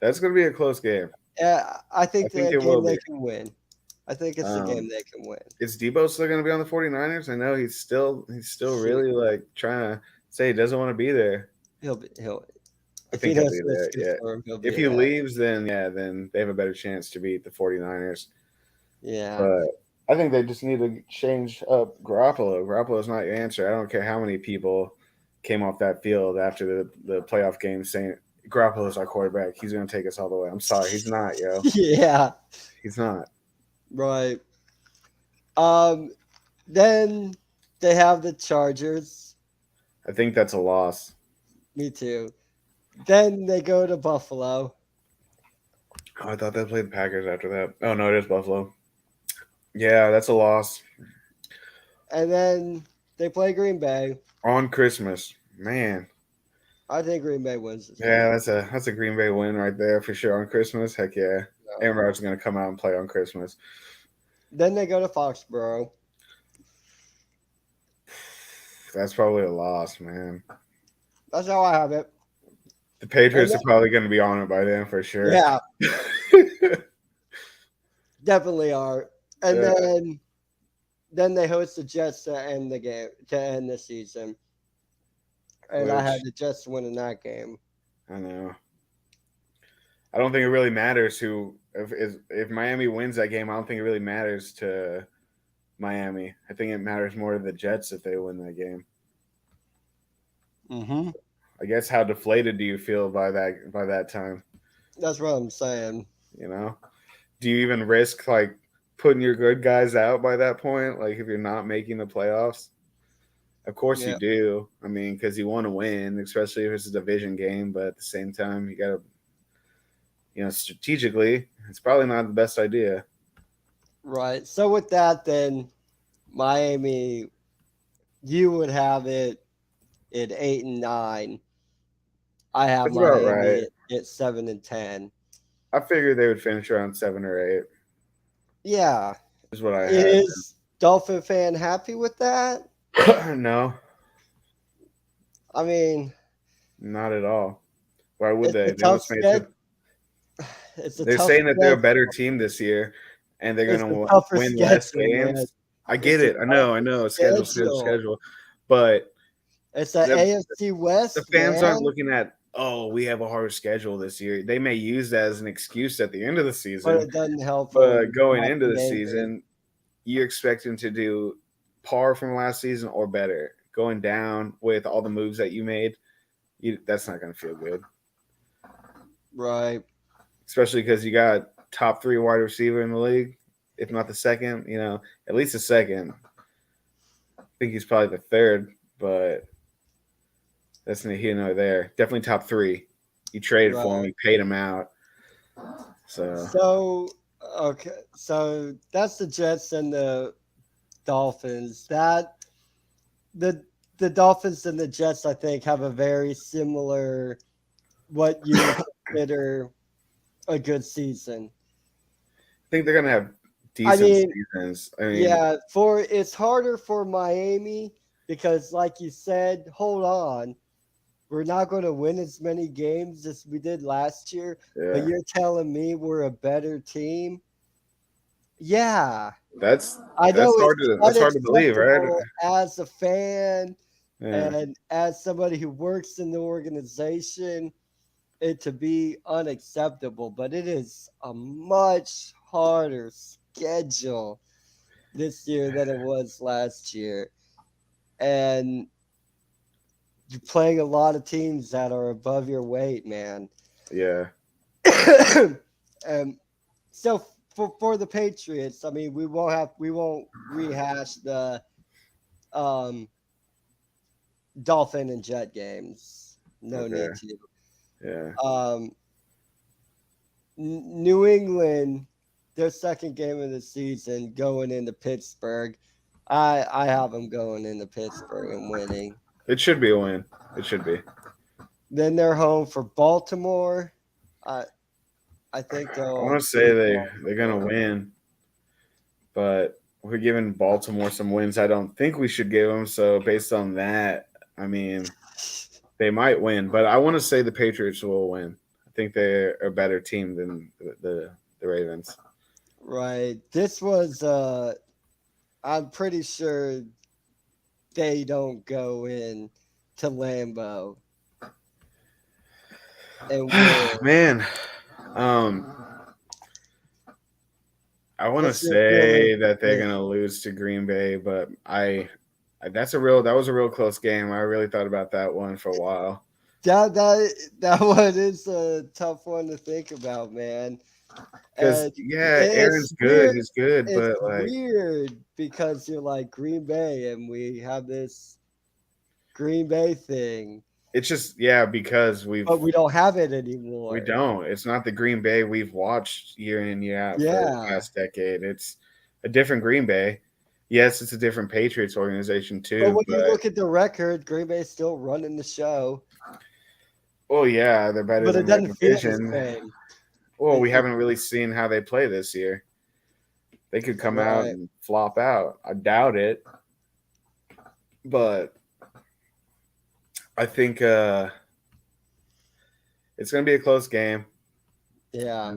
That's going to be a close game.
I
I
think
think
that
it will
game
be.
they can win. I think it's a game
Um,
they can win.
is Debo still going to be on the 49ers? I know he's still
He,
really like trying to say he doesn't want to be there.
he'll
I
if he
think he'll
knows
be
what's
there.
good
Yeah.
for him, he'll
If
be
he
there.
leaves, then yeah, then they have a better chance to beat the 49ers.
Yeah.
But I think they just need to change up Garoppolo. Garoppolo's not your answer. I don't care how many people came off that field after the playoff game saying Garoppolo's our quarterback. He's going to take us all the way. I'm sorry, he's not, yo.
Yeah.
He's not.
Right. Um. Then they have the Chargers.
I think that's a loss.
Me too. Then they go to Buffalo,
Oh, I thought they played the Packers after that. Oh no, it is Buffalo. Yeah, that's a loss
and then they play Green Bay.
on Christmas. Man,
I think Green Bay wins this game.
yeah, that's a Green Bay win right there for sure on Christmas. Heck yeah, Aaron Rodgers is gonna come out and play on Christmas.
Then they go to Foxborough.
That's probably a loss, man.
That's how I have it.
The
And
Patriots
then,
are probably going to be on it by then for sure.
yeah, definitely are. And
Yeah,
then they host the Jets to end the game to end the season. And I had
which
the Jets winning that game.
I know. I don't think it really matters who if Miami wins that game. I don't think it really matters to Miami. I think it matters more to the Jets if they win that game.
Mm-hmm.
I guess how deflated do you feel by that time?
That's what I'm saying.
You know, do you even risk like putting your good guys out by that point? Like if you're not making the playoffs, of course you
Yeah,
do. I mean, because you want to win, especially if it's a division game. But at the same time, you got to, strategically, it's probably not the best idea.
right. So with that, then Miami, you would have it at 8-9. I have
That's about right.
Miami at 7-10.
I figured they would finish around 7 or 8.
Yeah.
Is what I had.
Is Dolphin fan happy with that?
No,
I mean,
not at all. Why would
it's
they?
a
They
tough
almost made
sketch.
it.
It's a
They're
tough
saying that they're a
sketch.
better team this year, and they're
It's
going
a
to
tougher
win less
schedule, man.
games. I get
It's a
it. I know. I
tougher
know.
schedule.
Schedule. But
It's the
the
AFC
the
West,
fans aren't
man.
looking at, oh, we have a harder schedule this year. They may use that as an excuse at the end of the
But
season,
it doesn't help
but
them
going
not
into the
being angry.
season, you're expecting to do par from last season or better. Going down with all the moves that you made, that's not going to feel good.
Right.
Especially because you got top 3 wide receiver in the league, if not the second. At least the second. I think he's probably the third, but that's neither here nor there. Definitely top 3. You traded for him.
Right.
You paid him out. So
So okay. So that's the Jets and the Dolphins. The the Dolphins and the Jets, I think, have a very similar what you would consider a good season.
I think they're gonna have
I
decent
mean,
seasons. I mean,
yeah, it's harder for Miami because, like you said, hold on, we're not going to win as many games as we did last year. But
yeah,
you're telling me we're a better team? Yeah,
that's
I know
that's
it's
hard to that's hard to believe, right?
unacceptable as a fan
Yeah,
and as somebody who works in the organization, it to be unacceptable. But it is a much harder schedule this year than it was last year. And you're playing a lot of teams that are above your weight, man.
yeah,
And so for the Patriots, I mean, we won't rehash the um, Dolphin and Jet games. No
okay,
need to.
yeah.
Um, New England, their second game of the season, going into Pittsburgh. I have them going into Pittsburgh and winning.
It should be a win. It should be.
Then they're home for Baltimore. I I think
I
they'll
want to say
beat
they're gonna
Baltimore.
win, but we're giving Baltimore some wins I don't think we should give them. So based on that, I mean, They might win, but I want to say the Patriots will win. I think they're a better team than the Ravens.
Right. This was I'm pretty sure they don't go in to Lambeau and win.
Man, um, I want to
What's your feeling?
say that they're gonna lose to Green Bay, but that was a real close game. I really thought about that one for a while.
That one is a tough one to think about, man.
Because
And
yeah,
it's
Aaron's good,
weird.
he's good,
It's
but like
weird because you're like Green Bay, and we have this Green Bay thing,
it's just yeah because
but we don't have it
we
anymore.
don't. It's not the Green Bay we've watched year in and year out for the
Yeah,
past decade. It's a different Green Bay. Yes, it's a different Patriots organization
but
too,
when you
but
look at the record, Green Bay's still running the show,
oh yeah, they're better
but it
than their
doesn't feel the
division.
same.
Well, we
It
haven't really seen how they play this year. They could come out
right.
and flop out. I doubt it, but I think it's going to be a close game.
Yeah.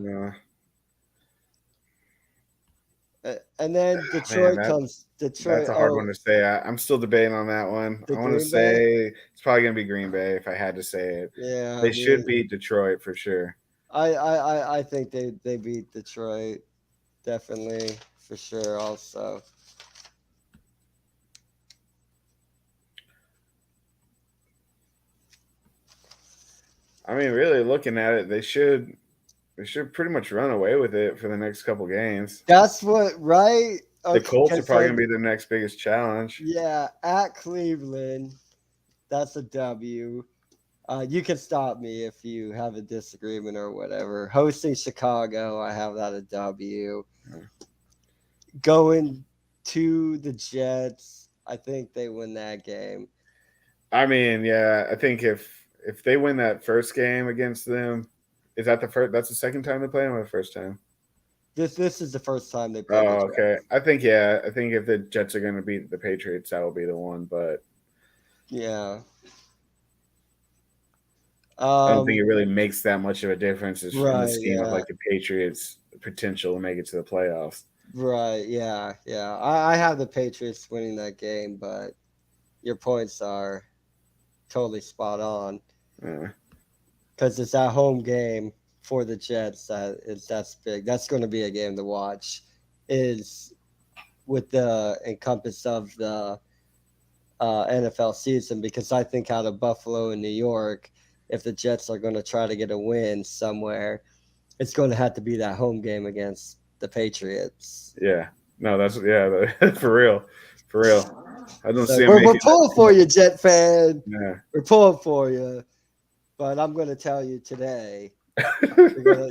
Uh,
And then
man,
Detroit
that
comes.
that's
Detroit.
a hard one
Oh,
to say. I'm still debating on that one.
the
I want to
Green Bay.
say it's probably going to be Green Bay if I had to say it.
Yeah, I
They should
mean,
beat Detroit for sure.
I think they beat Detroit definitely for sure. Also,
I mean, really looking at it, they should pretty much run away with it for the next couple games.
that's what right.
The
Okay,
Colts are probably
so
going to be their next biggest challenge.
yeah, at Cleveland, that's a W. You can stop me if you have a disagreement or whatever. Hosting Chicago, I have that a W. Going to the Jets, I think they win that game.
I mean, yeah, I think if they win that first game against them, is that the first? That's the second time they play them or the first time?
This is the first time they played the
Oh, okay.
Jets.
I think yeah. I think if the Jets are going to beat the Patriots, that will be the one. But
Yeah.
I don't think
Um.
it really makes that much of a difference in the
Right.
scheme of
Yeah.
like the Patriots' potential to make it to the playoffs.
Right. Yeah. Yeah. I have the Patriots winning that game, but your points are totally spot on
Uh,
because it's at home game for the Jets. That's big. That's going to be a game to watch. Is with the encompass of the NFL season because I think out of Buffalo and New York, if the Jets are going to try to get a win somewhere, it's going to have to be that home game against the Patriots.
yeah. No, that's yeah. For real, for real. I don't
So
see him
we're
making
pulling for you, Jet fan.
that.
We're pulling for you. But I'm going to tell you today,
Yeah.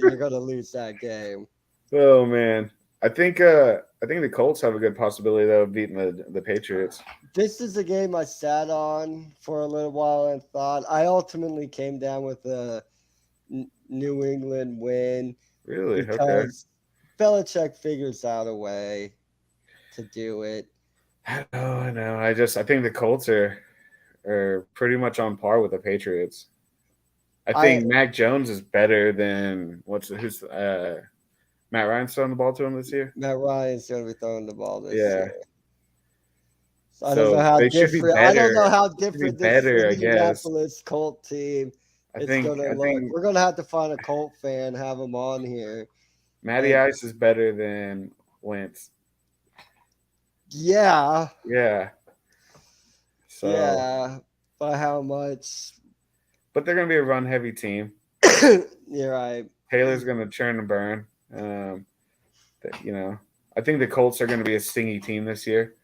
you're gonna lose that game.
Oh man, I think the Colts have a good possibility though of beating the Patriots.
This is a game I sat on for a little while and thought. I ultimately came down with a New England win
Really? Okay.
because Belichick figures out a way to do it.
I know. I think the Colts are pretty much on par with the Patriots. I
I
think Mac Jones is better than who's Matt Ryan's throwing the ball to him this year.
Matt Ryan's going to be throwing the ball this
Yeah.
year. So I don't know
So
how
they should be
different. I don't
better.
know how
They should be
different this
better, I guess.
Indianapolis Colt team
I
is
think
going to
I
look.
think
We're going to have to find a Colt fan, have him on here.
Matty
And
Ice is better than Wentz.
yeah,
Yeah. So,
yeah. By how much?
but they're gonna be a run heavy team.
You're right.
Taylor's gonna churn and burn. You know, I think the Colts are gonna be a stingy team this year.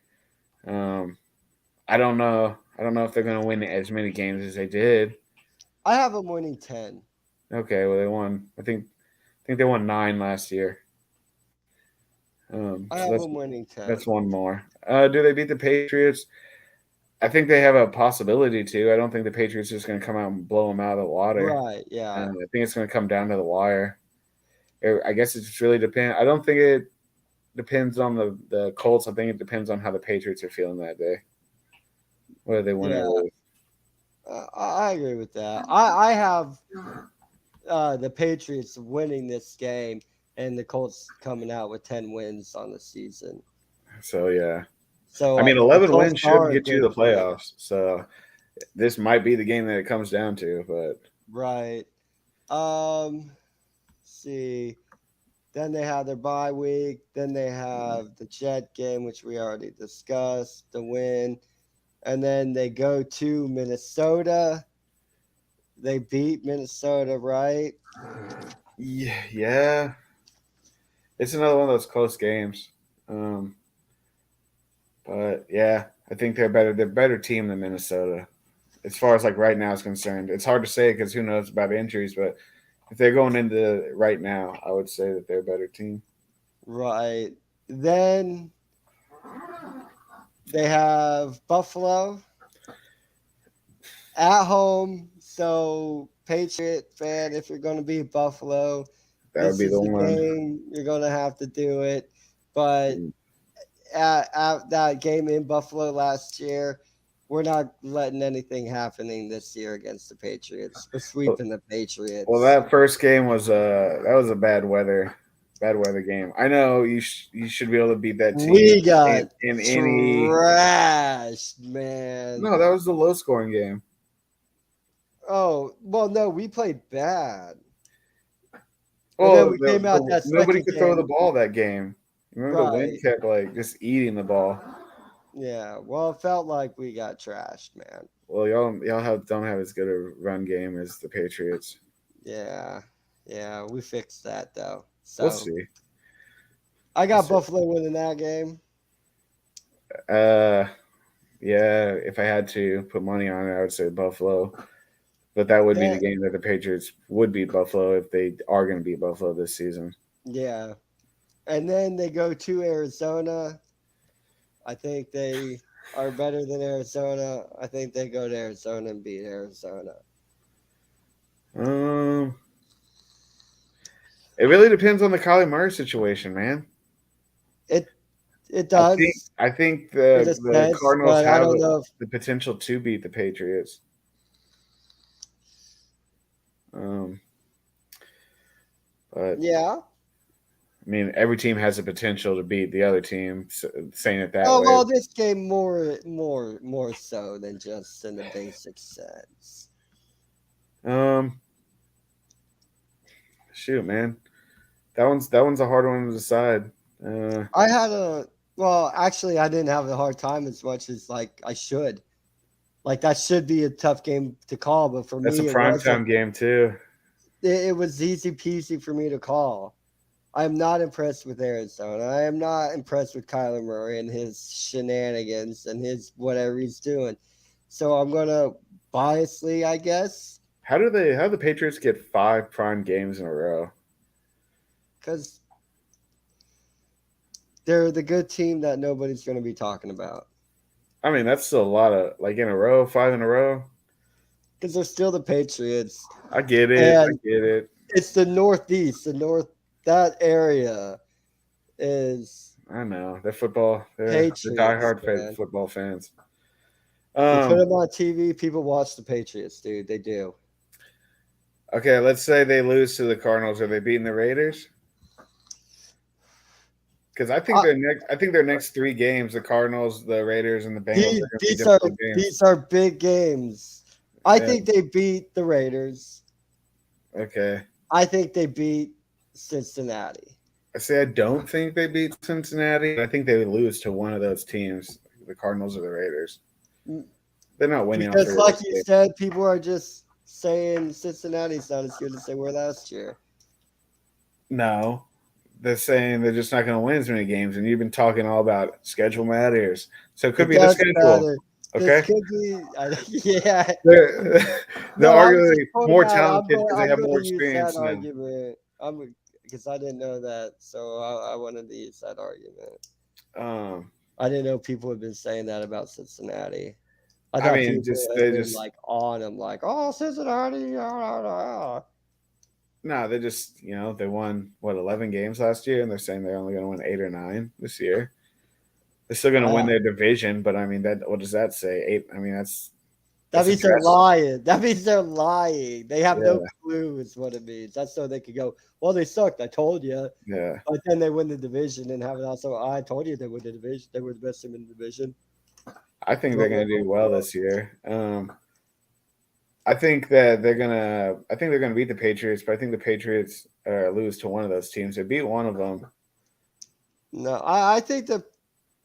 Um, I don't know. I don't know if they're gonna win as many games as they did.
I have them winning 10.
Okay, well they won. I think they won 9 last year.
I
So
have them winning 10.
that's one more. Do they beat the Patriots? I think they have a possibility to. I don't think the Patriots are just going to come out and blow them out of the water.
Right, yeah.
I think it's going to come down to the wire. I guess it just really depends. I don't think it depends on the Colts. I think it depends on how the Patriots are feeling that day, whether they win
Yeah.
or lose.
I agree with that. I have the Patriots winning this game and the Colts coming out with 10 wins on the season.
So yeah,
So
I mean,
the
11
Colts
wins should
are a
get you
good
the
team,
playoffs. So this might be the game that it comes down to. But
right? See. Then they have their bye week. Then they have the Jet game, which we already discussed, the win. And then they go to Minnesota. They beat Minnesota, right?
yeah, it's another one of those close games. Um, but yeah, I think they're better. They're a better team than Minnesota as far as like right now is concerned. It's hard to say because who knows about injuries, but if they're going into right now, I would say that they're a better team.
Right. Then they have Buffalo at home. So, Patriot fan, if you're going to be Buffalo,
That would
this
be
is
the
the
one.
game. You're going to have to do it. But at that game in Buffalo last year, we're not letting anything happening this year against the Patriots. We're sweeping the
Well,
Patriots.
that first game was that was a bad weather game. I know you should be able to beat that team
We got
in any.
trashed, man.
No, that was the low scoring game.
Oh, well, no, we played bad. And then
Well,
we came out that
nobody
second
could throw the
game.
ball that game. Remember the wind
Right.
kept like just eating the ball.
Yeah. Well, it felt like we got trashed, man.
Well, don't have as good a run game as the Patriots.
Yeah. Yeah. We fixed that, though.
We'll
So
see.
I
We'll
got
see.
Buffalo winning that game.
Uh, yeah. If I had to put money on it, I would say Buffalo. But that would be the
That,
game that the Patriots would beat Buffalo if they are going to beat Buffalo this season.
yeah. And then they go to Arizona. I think they are better than Arizona. I think they go to Arizona and beat Arizona.
Um, it really depends on the Kyler Murray situation, man.
It it does
I think
in a
the
sense,
Cardinals
but I
have
don't know if
the potential to beat the Patriots. Um, but
yeah.
I mean, every team has the potential to beat the other team. Saying it that
Oh
way.
well, this game more so than just in the basic sense.
Um, shoot, man, that one's a hard one to decide.
I had a well, actually, I didn't have a hard time as much as like I should. Like that should be a tough game to call, but for
That's a
me, it wasn't.
primetime game too.
It was easy peasy for me to call. I'm not impressed with Arizona. I am not impressed with Kyler Murray and his shenanigans and his whatever he's doing. So I'm gonna biasly, I guess,
How do the Patriots get 5 prime games in a row?
because they're the good team that nobody's gonna be talking about.
I mean, that's still a lot of like in a row, 5 in a row.
Because they're still the Patriots,
I get it. I
and
get it.
it's the Northeast. The North that area is
I know they're football. They're
Patriots,
diehard
man.
football fans.
You put
Um.
them on TV, people watch the Patriots, dude. They do.
Okay, let's say they lose to the Cardinals. Are they beating the Raiders? Because
Uh,
I think their next 3 games, the Cardinals, the Raiders, and the Bengals,
these
are going to be
these are
difficult games.
these are big games. I
Yeah.
think they beat the Raiders.
Okay.
I think they beat Cincinnati.
I say I don't think they beat Cincinnati. I think they would lose to one of those teams, the Cardinals or the Raiders. They're not winning all
Because,
3 of
like
those
you
games.
said, people are just saying Cincinnati's not as good as they were last year.
No, they're saying they're just not going to win as many games, and you've been talking all about schedule matters. So it could
It
be the
does
schedule.
matter. This
Okay,
could be, yeah.
they're they're
No, I'm just
arguably
pointing
more
out.
talented because they
I'm
have
going
more
to use that
experience now.
argument. I'm because I didn't know that, so I wanted to use that argument.
Um,
I didn't know people had been saying that about Cincinnati. I
I
thought
mean,
people
just
had
they
been
just
like on them, like, "Oh, Cincinnati!"
no, they just they won what 11 games last year, and they're saying they're only going to win 8 or 9 this year. They're still going to win
Wow.
their division, but I mean that what does that say? 8. I mean
That
That's a
means they're
dress.
lying. That means they're lying. They have no
Yeah,
clue is what it means. That's so they could go, well, they sucked. I told you.
yeah.
But then they win the division and have it also, I told you they win the division. They were the best team in the division.
I think they're
Well,
gonna do well this year. I think that they're gonna. I think they're gonna beat the Patriots, but I think the Patriots lose to one of those teams. They beat one of them.
no, I think the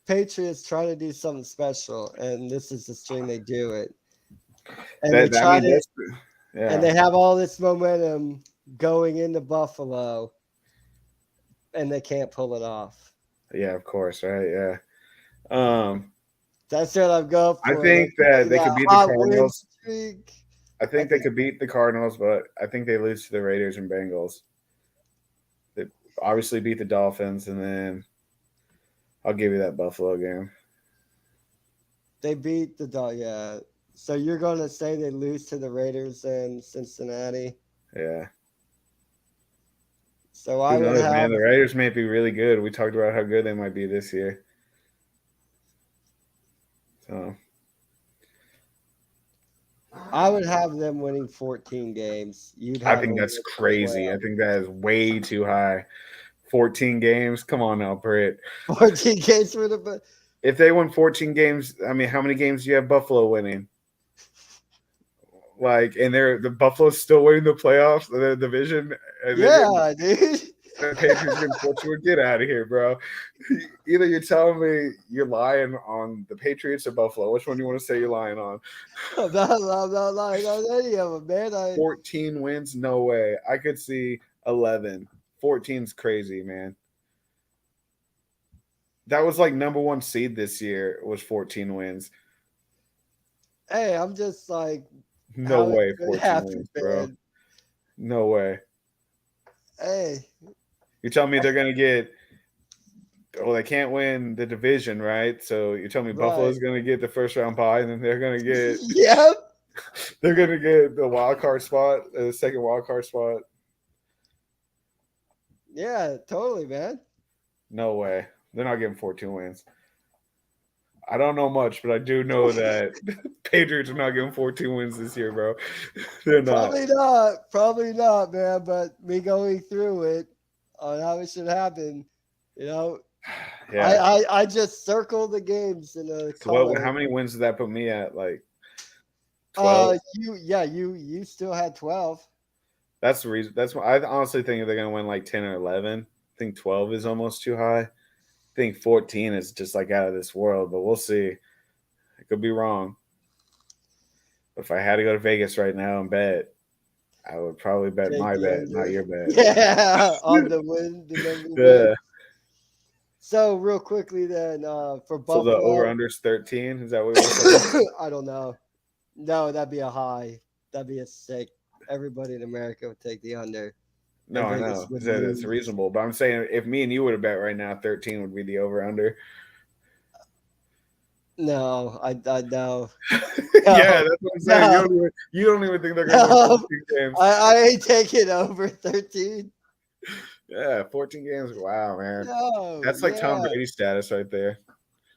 Patriots try to do something special, and this is the string they do it. And they
That I
try
mean,
to,
that's
and
yeah,
they have all this momentum going into Buffalo, and they can't pull it off.
yeah. Of course, right? Yeah. Um,
That's what I'm going
I
for.
think that they
That
could beat the
hot win
Cardinals.
streak.
I
I
think they
think
could beat the Cardinals, but I think they lose to the Raiders and Bengals. They obviously beat the Dolphins, and then I'll give you that Buffalo game.
they beat the dog. Yeah. So you're going to say they lose to the Raiders and Cincinnati?
Yeah.
So
Who
I would
knows, man?
have
The Raiders may be really good. We talked about how good they might be this year. So
them winning 14 games. You'd
I
have
think
them
that's
winning
crazy. I think that is way too high. 14 games. Come on now, Britt.
14 games for the.
If they win 14 games, I mean, how many games do you have Buffalo winning? Like, and they're the Buffalo's still winning the playoffs, the division, and they're getting
Yeah, dude.
the Patriots getting 14. Get out of here, bro. Either you're telling me you're lying on the Patriots or Buffalo. Which one do you want to say you're lying on?
I'm not lying on any of them, man.
14 wins? No way. I could see 11. 14's crazy, man. That was like number one seed this year was 14 wins.
Hey, I'm just like,
No
how it
way
could
14
happen,
wins, bro.
man.
No way.
Hey,
You tell me they're gonna get they can't win the division, right? So you tell me
right.
Buffalo's gonna get the first round bye and then they're gonna get
Yep.
they're gonna get the wild card spot, the second wild card spot.
Yeah, totally, man.
No way. They're not getting 14 wins. I don't know much, but I do know that Patriots are not getting 14 wins this year, bro. They're not.
Probably not. Probably not, man. But me going through it on how it should happen, you know,
Yeah.
I just circle the games in a
So what?
color.
How many wins does that put me at? Like 12.
You still had 12.
That's the reason. That's why I honestly think they're gonna win like 10 or 11. I think 12 is almost too high. I think 14 is just like out of this world, but we'll see. I could be wrong. If I had to go to Vegas right now and bet, I would probably bet
Take
my
the
bet, not
under.
your bet.
Yeah, on the win, the number win.
Yeah.
So real quickly then, for
So the over
Buffalo,
under is 13. Is that what we're saying?
I don't know. No, that'd be a high. That'd be a sick. Everybody in America would take the under,
No,
and
I
Vegas
know.
would
It's
lose.
reasonable. But I'm saying if me and you would have bet right now, 13 would be the over under.
No, I know.
Yeah,
No,
that's what I'm saying.
no,
You don't even think they're gonna win
no.
14 games.
I ain't taking over 13.
Yeah, 14 games. Wow, man.
No,
That's like Tom
yeah.
Brady status right there.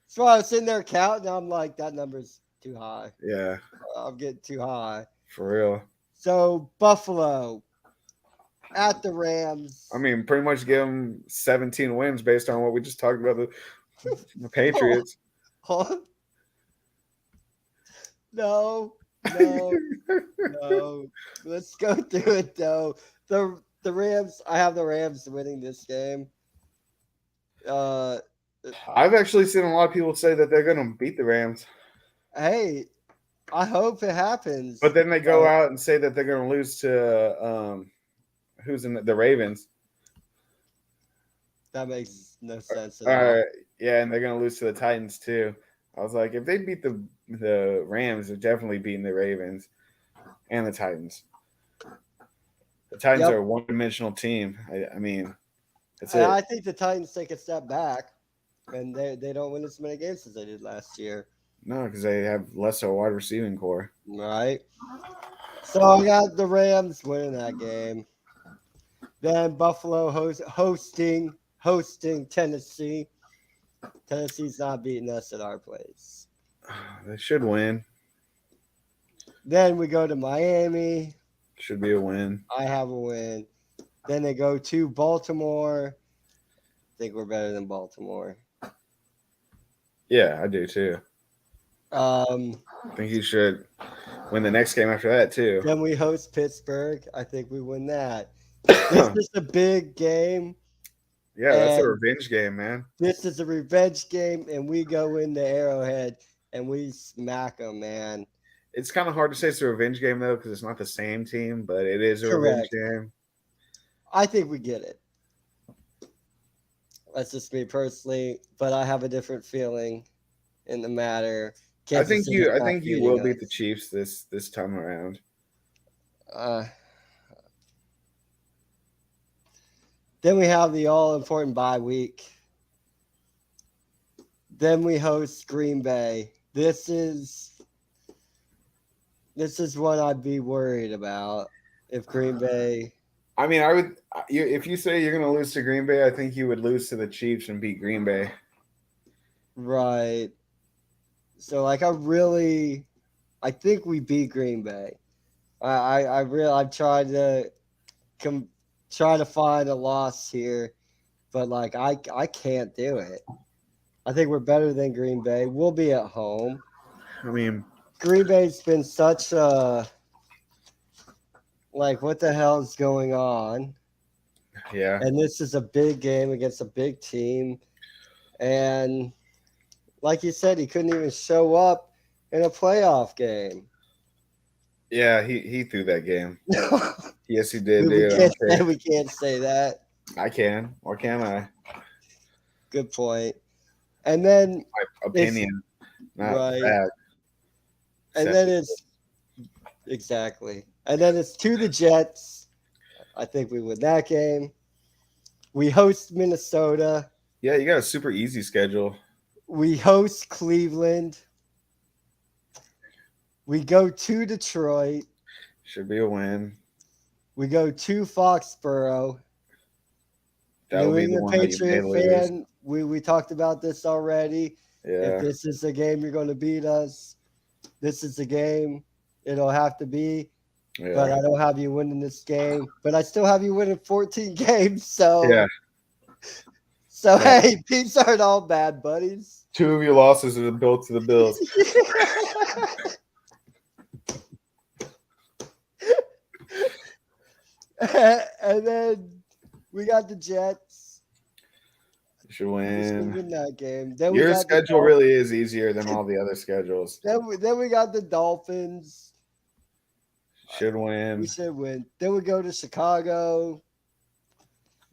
So I was sitting there counting. I'm like, that number's too high.
Yeah,
I'm getting too high.
for real.
So Buffalo at the Rams.
I mean, pretty much give them 17 wins based on what we just talked about the Patriots.
Huh? No, no, no. Let's go through it though. The Rams. I have the Rams winning this game. Uh,
I've actually seen a lot of people say that they're going to beat the Rams,
hey, I hope it happens.
but then they go out and say that they're going to lose to who's in the Ravens.
That makes no sense at
All
all.
right, yeah, and they're going to lose to the Titans too. I was like, if they beat the Rams, they're definitely beating the Ravens and the Titans. The Titans
Yep.
are a one-dimensional team. I mean, that's
And
it.
I think the Titans take a step back, and they don't win as many games as they did last year.
No, because they have less of a wide receiving core.
Right. So I got the Rams winning that game. Then Buffalo hosting Tennessee. Tennessee's not beating us at our place.
They should win.
Then we go to Miami.
Should be a win.
I have a win. Then they go to Baltimore. I think we're better than Baltimore.
Yeah, I do too.
Um,
I think you should win the next game after that too.
then we host Pittsburgh. I think we win that. This is a big game.
Yeah, that's a
And
revenge game, man.
this is a revenge game, and we go into Arrowhead and we smack them, man.
It's kind of hard to say it's a revenge game though because it's not the same team, but it is a revenge
Correct.
game.
I think we get it. That's just me personally, but I have a different feeling in the matter.
I think
City's not
you
beating
will
us.
beat the Chiefs this time around.
Then we have the all important bye week. Then we host Green Bay. This is one I'd be worried about if Green Bay.
I mean, I would. If you say you're going to lose to Green Bay, I think you would lose to the Chiefs and beat Green Bay.
Right. So like I think we beat Green Bay. I've tried to try to find a loss here, but like I can't do it. I think we're better than Green Bay. We'll be at home.
I mean,
Green Bay's been such a like what the hell is going on?
yeah.
And this is a big game against a big team. And like you said, he couldn't even show up in a playoff game.
Yeah, he threw that game. Yes, he did,
we,
dude.
we can't say that.
I can. Or can I?
Good point. And then
my opinion, not
right.
bad.
And then it's exactly. And then it's to the Jets. I think we win that game. We host Minnesota.
Yeah, you got a super easy schedule.
We host Cleveland. We go to Detroit.
Should be a win.
We go to Foxborough.
That would be the one
Patriot
that you may
fan. We talked about this already.
Yeah.
If this is a game you're going to beat us, this is the game it'll have to be. Yeah. But I don't have you winning this game. But I still have you winning 14 games. So
yeah.
So hey, peeps aren't all bad, buddies.
2 of your losses are built to the Bills.
And then we got the Jets.
You should win.
Win that game. Then
your schedule really is easier than all the other schedules.
Then we got the Dolphins.
Should win.
We should win. Then we go to Chicago.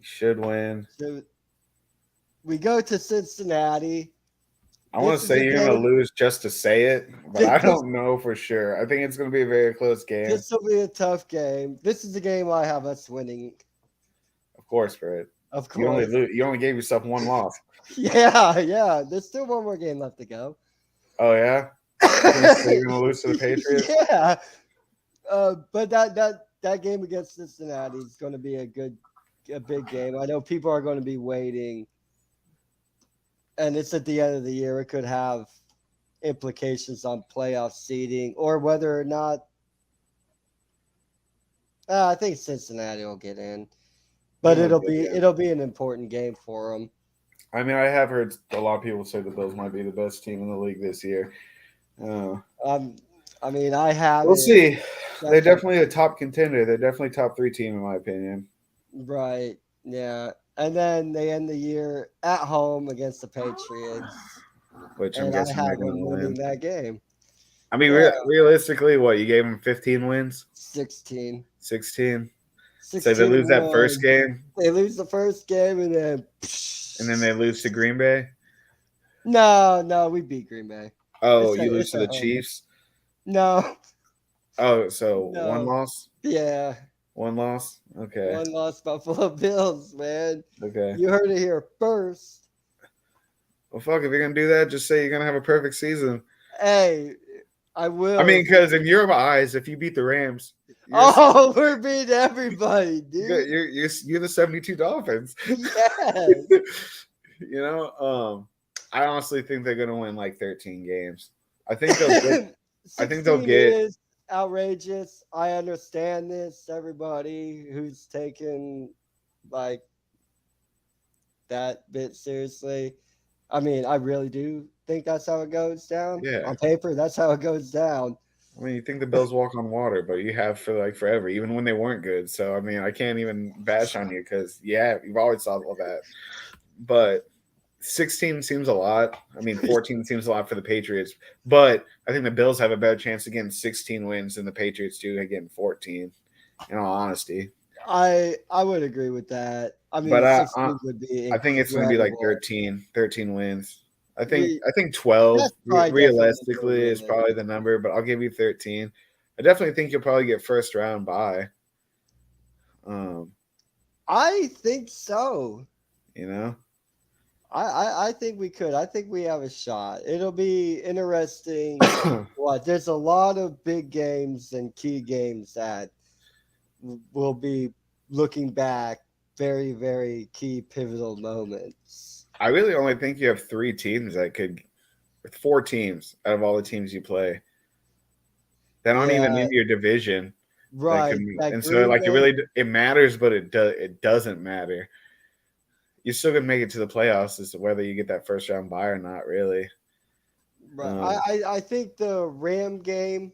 Should win.
So we go to Cincinnati.
I want to say you're going to lose just to say it, but I don't know for sure. I think it's going to be a very close game.
This will be a tough game. This is the game I have us winning.
Of course, Fred.
Of course.
You only gave yourself one loss.
Yeah. There's still one more game left to go.
Oh, yeah? You're going to lose to the Patriots?
Yeah. But that game against Cincinnati is going to be a big game. I know people are going to be waiting. And it's at the end of the year. It could have implications on playoff seeding or whether or not. I think Cincinnati will get in, but it'll be an important game for them.
I mean, I have heard a lot of people say the Bills might be the best team in the league this year.
I mean, I have.
We'll see. They're definitely a top contender. They're definitely top 3 team in my opinion.
Right. Yeah. And then they end the year at home against the Patriots.
Which I'm guessing they're going to win
that game.
I mean, realistically, what? You gave them 15 wins?
16.
16? So they lose that first game?
They lose the first game and then...
And then they lose to Green Bay?
No, we beat Green Bay.
Oh, you lose to the Chiefs?
No.
Oh, so one loss?
Yeah.
One loss? Okay.
One loss, Buffalo Bills, man.
Okay.
You heard it here first.
Well, fuck, if you're going to do that, just say you're going to have a perfect season.
Hey, I will.
I mean, because in your eyes, if you beat the Rams...
we're beating everybody, dude.
You're the 72 Dolphins.
Yeah.
You know, I honestly think they're going to win like 13 games. I think they'll get
outrageous. I understand this. Everybody who's taken like that bit seriously. I mean, I really do think that's how it goes down.
Yeah.
On paper, that's how it goes down.
I mean, you think the Bills walk on water, but you have for like forever, even when they weren't good. So I mean, I can't even bash on you because yeah, you've always thought all that. But 16 seems a lot. I mean, 14 seems a lot for the Patriots, but I think the Bills have a better chance of getting 16 wins than the Patriots do at getting 14. In all honesty,
I would agree with that. I
but
mean, 16 would be
I think it's going to be like
incredible.
13 wins.
We
I think 12
that's probably definitely still
realistically is
doable.
probably the number, but I'll give you 13. I definitely think you'll probably get first round bye. Um,
I think so.
you know,
I think we could. I think we have a shot. It'll be interesting. What there's a lot of big games and key games that will be looking back very, very key pivotal moments.
I really only think you have three teams that could, four teams out of all the teams you play. They're not even
Yeah,
in your division that could,
right. That
and so
Green
like it
Bay,
really it matters, but it doesn't matter. You're still gonna make it to the playoffs as to whether you get that first round bye or not. Really,
right.
um,
I think the Ram game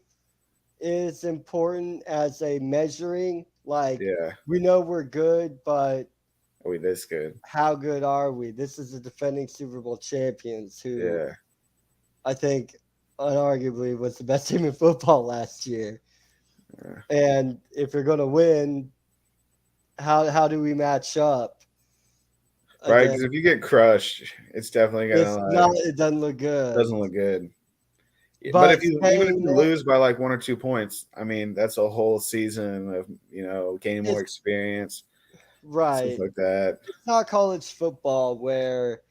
is important as a measuring. Like
yeah.
we know we're good, but
Are we this good?
how good are we? This is the defending Super Bowl champions who
Yeah,
I think unarguably was the best team in football last year.
yeah.
And if you're going to win, how do we match up
Right.
again?
Because if you get crushed, it's definitely gonna
It's not.
like
It doesn't look good.
doesn't look good. But
But
if you even if
saying
you
that,
lose by like 1 or 2 points, I mean that's a whole season of gaining more
it's
experience, stuff
right.
like that.
It's not college football where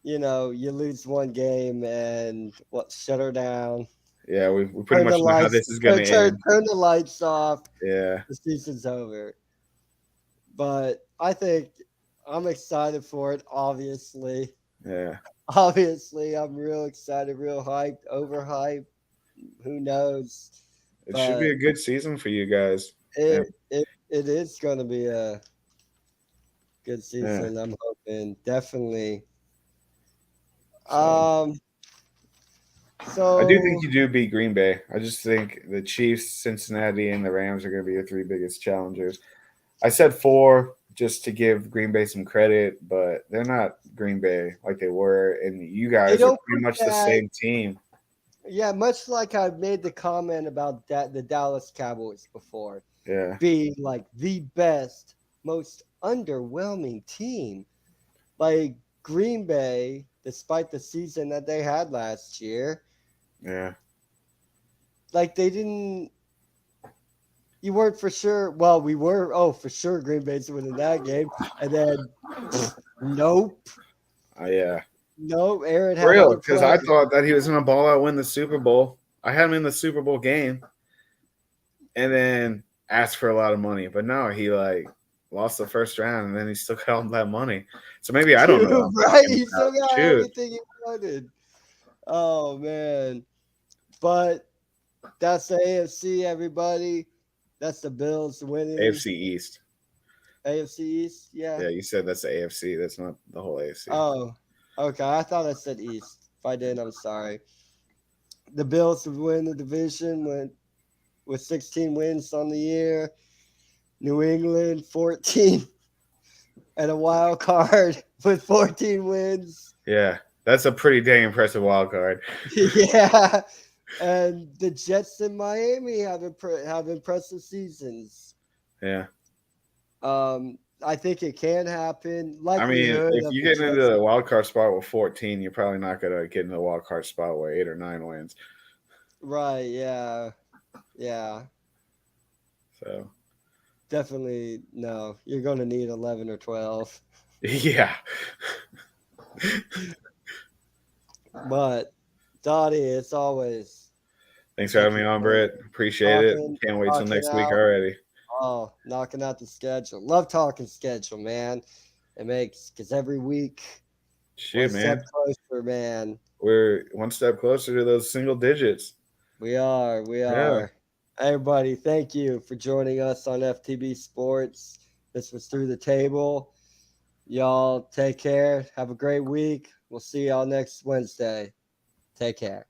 you lose one game and what shut her down,
Yeah, we pretty
turn the
much know how
lights,
this is gonna end.
turn the lights off.
Yeah,
The season's over. But I think I'm excited for it. Obviously,
yeah.
obviously, I'm real excited, real hyped, overhyped. Who knows?
It should be
But
a good season for you guys. Yeah,
it is going to be a good
yeah.
season. I'm hoping definitely.
So
Um.
I do think
So
you do beat Green Bay. I just think the Chiefs, Cincinnati, and the Rams are going to be the three biggest challengers. I said four just to give Green Bay some credit, but they're not Green Bay like they were, and you
they
guys are
don't
pretty
put
much the
that.
same team.
Yeah, much like I made the comment about that the Dallas Cowboys before
Yeah,
being like the best, most underwhelming team. Like Green Bay, despite the season that they had last year,
yeah.
like they didn't. You weren't for sure. Well, we were. Oh, for sure, Green Bay's winning that game, and then nope,
Yeah.
nope. Aaron
For
had
real,
other
because I
plans.
thought that he was going to ball out, win the Super Bowl. I had him in the Super Bowl game, and then asked for a lot of money. But no, he like lost the first round, and then he still got all that money. So maybe I don't know what
Dude,
I'm
right?
talking
He
about.
still got
Shoot,
everything he wanted. Oh man, but that's the AFC. Everybody, that's the Bills winning
AFC East.
AFC East. Yeah.
Yeah, you said that's the AFC. That's not the whole AFC.
Oh, okay. I thought I said East. If I did, I'm sorry. The Bills would win the division with 16 wins on the year. New England 14 and a wild card with 14 wins.
Yeah, that's a pretty dang impressive wild card.
Yeah, and the Jets in Miami have impressive seasons.
Yeah,
I think it can happen.
I mean,
Likelihood
if
of
you
the
get into
Jets.
the wild card spot with 14, you're probably not gonna get into the wild card spot with 8 or 9 wins.
Right? Yeah, yeah.
So
Definitely no. You're going to need 11 or 12.
yeah,
But Dottie, it's always
thanks for
such
having
a
me on,
pleasure
Britt. Appreciate it.
talking,
Can't wait till
talking
next week
out.
already.
Oh, knocking out the schedule. Love talking schedule, man. It makes because every week one
Shoot,
step
man,
closer, man.
we're one step closer to those single digits.
We are. We
Yeah.
are. Everybody, thank you for joining us on FTB Sports. This was Through the Table. Y'all take care. Have a great week. We'll see y'all next Wednesday. Take care.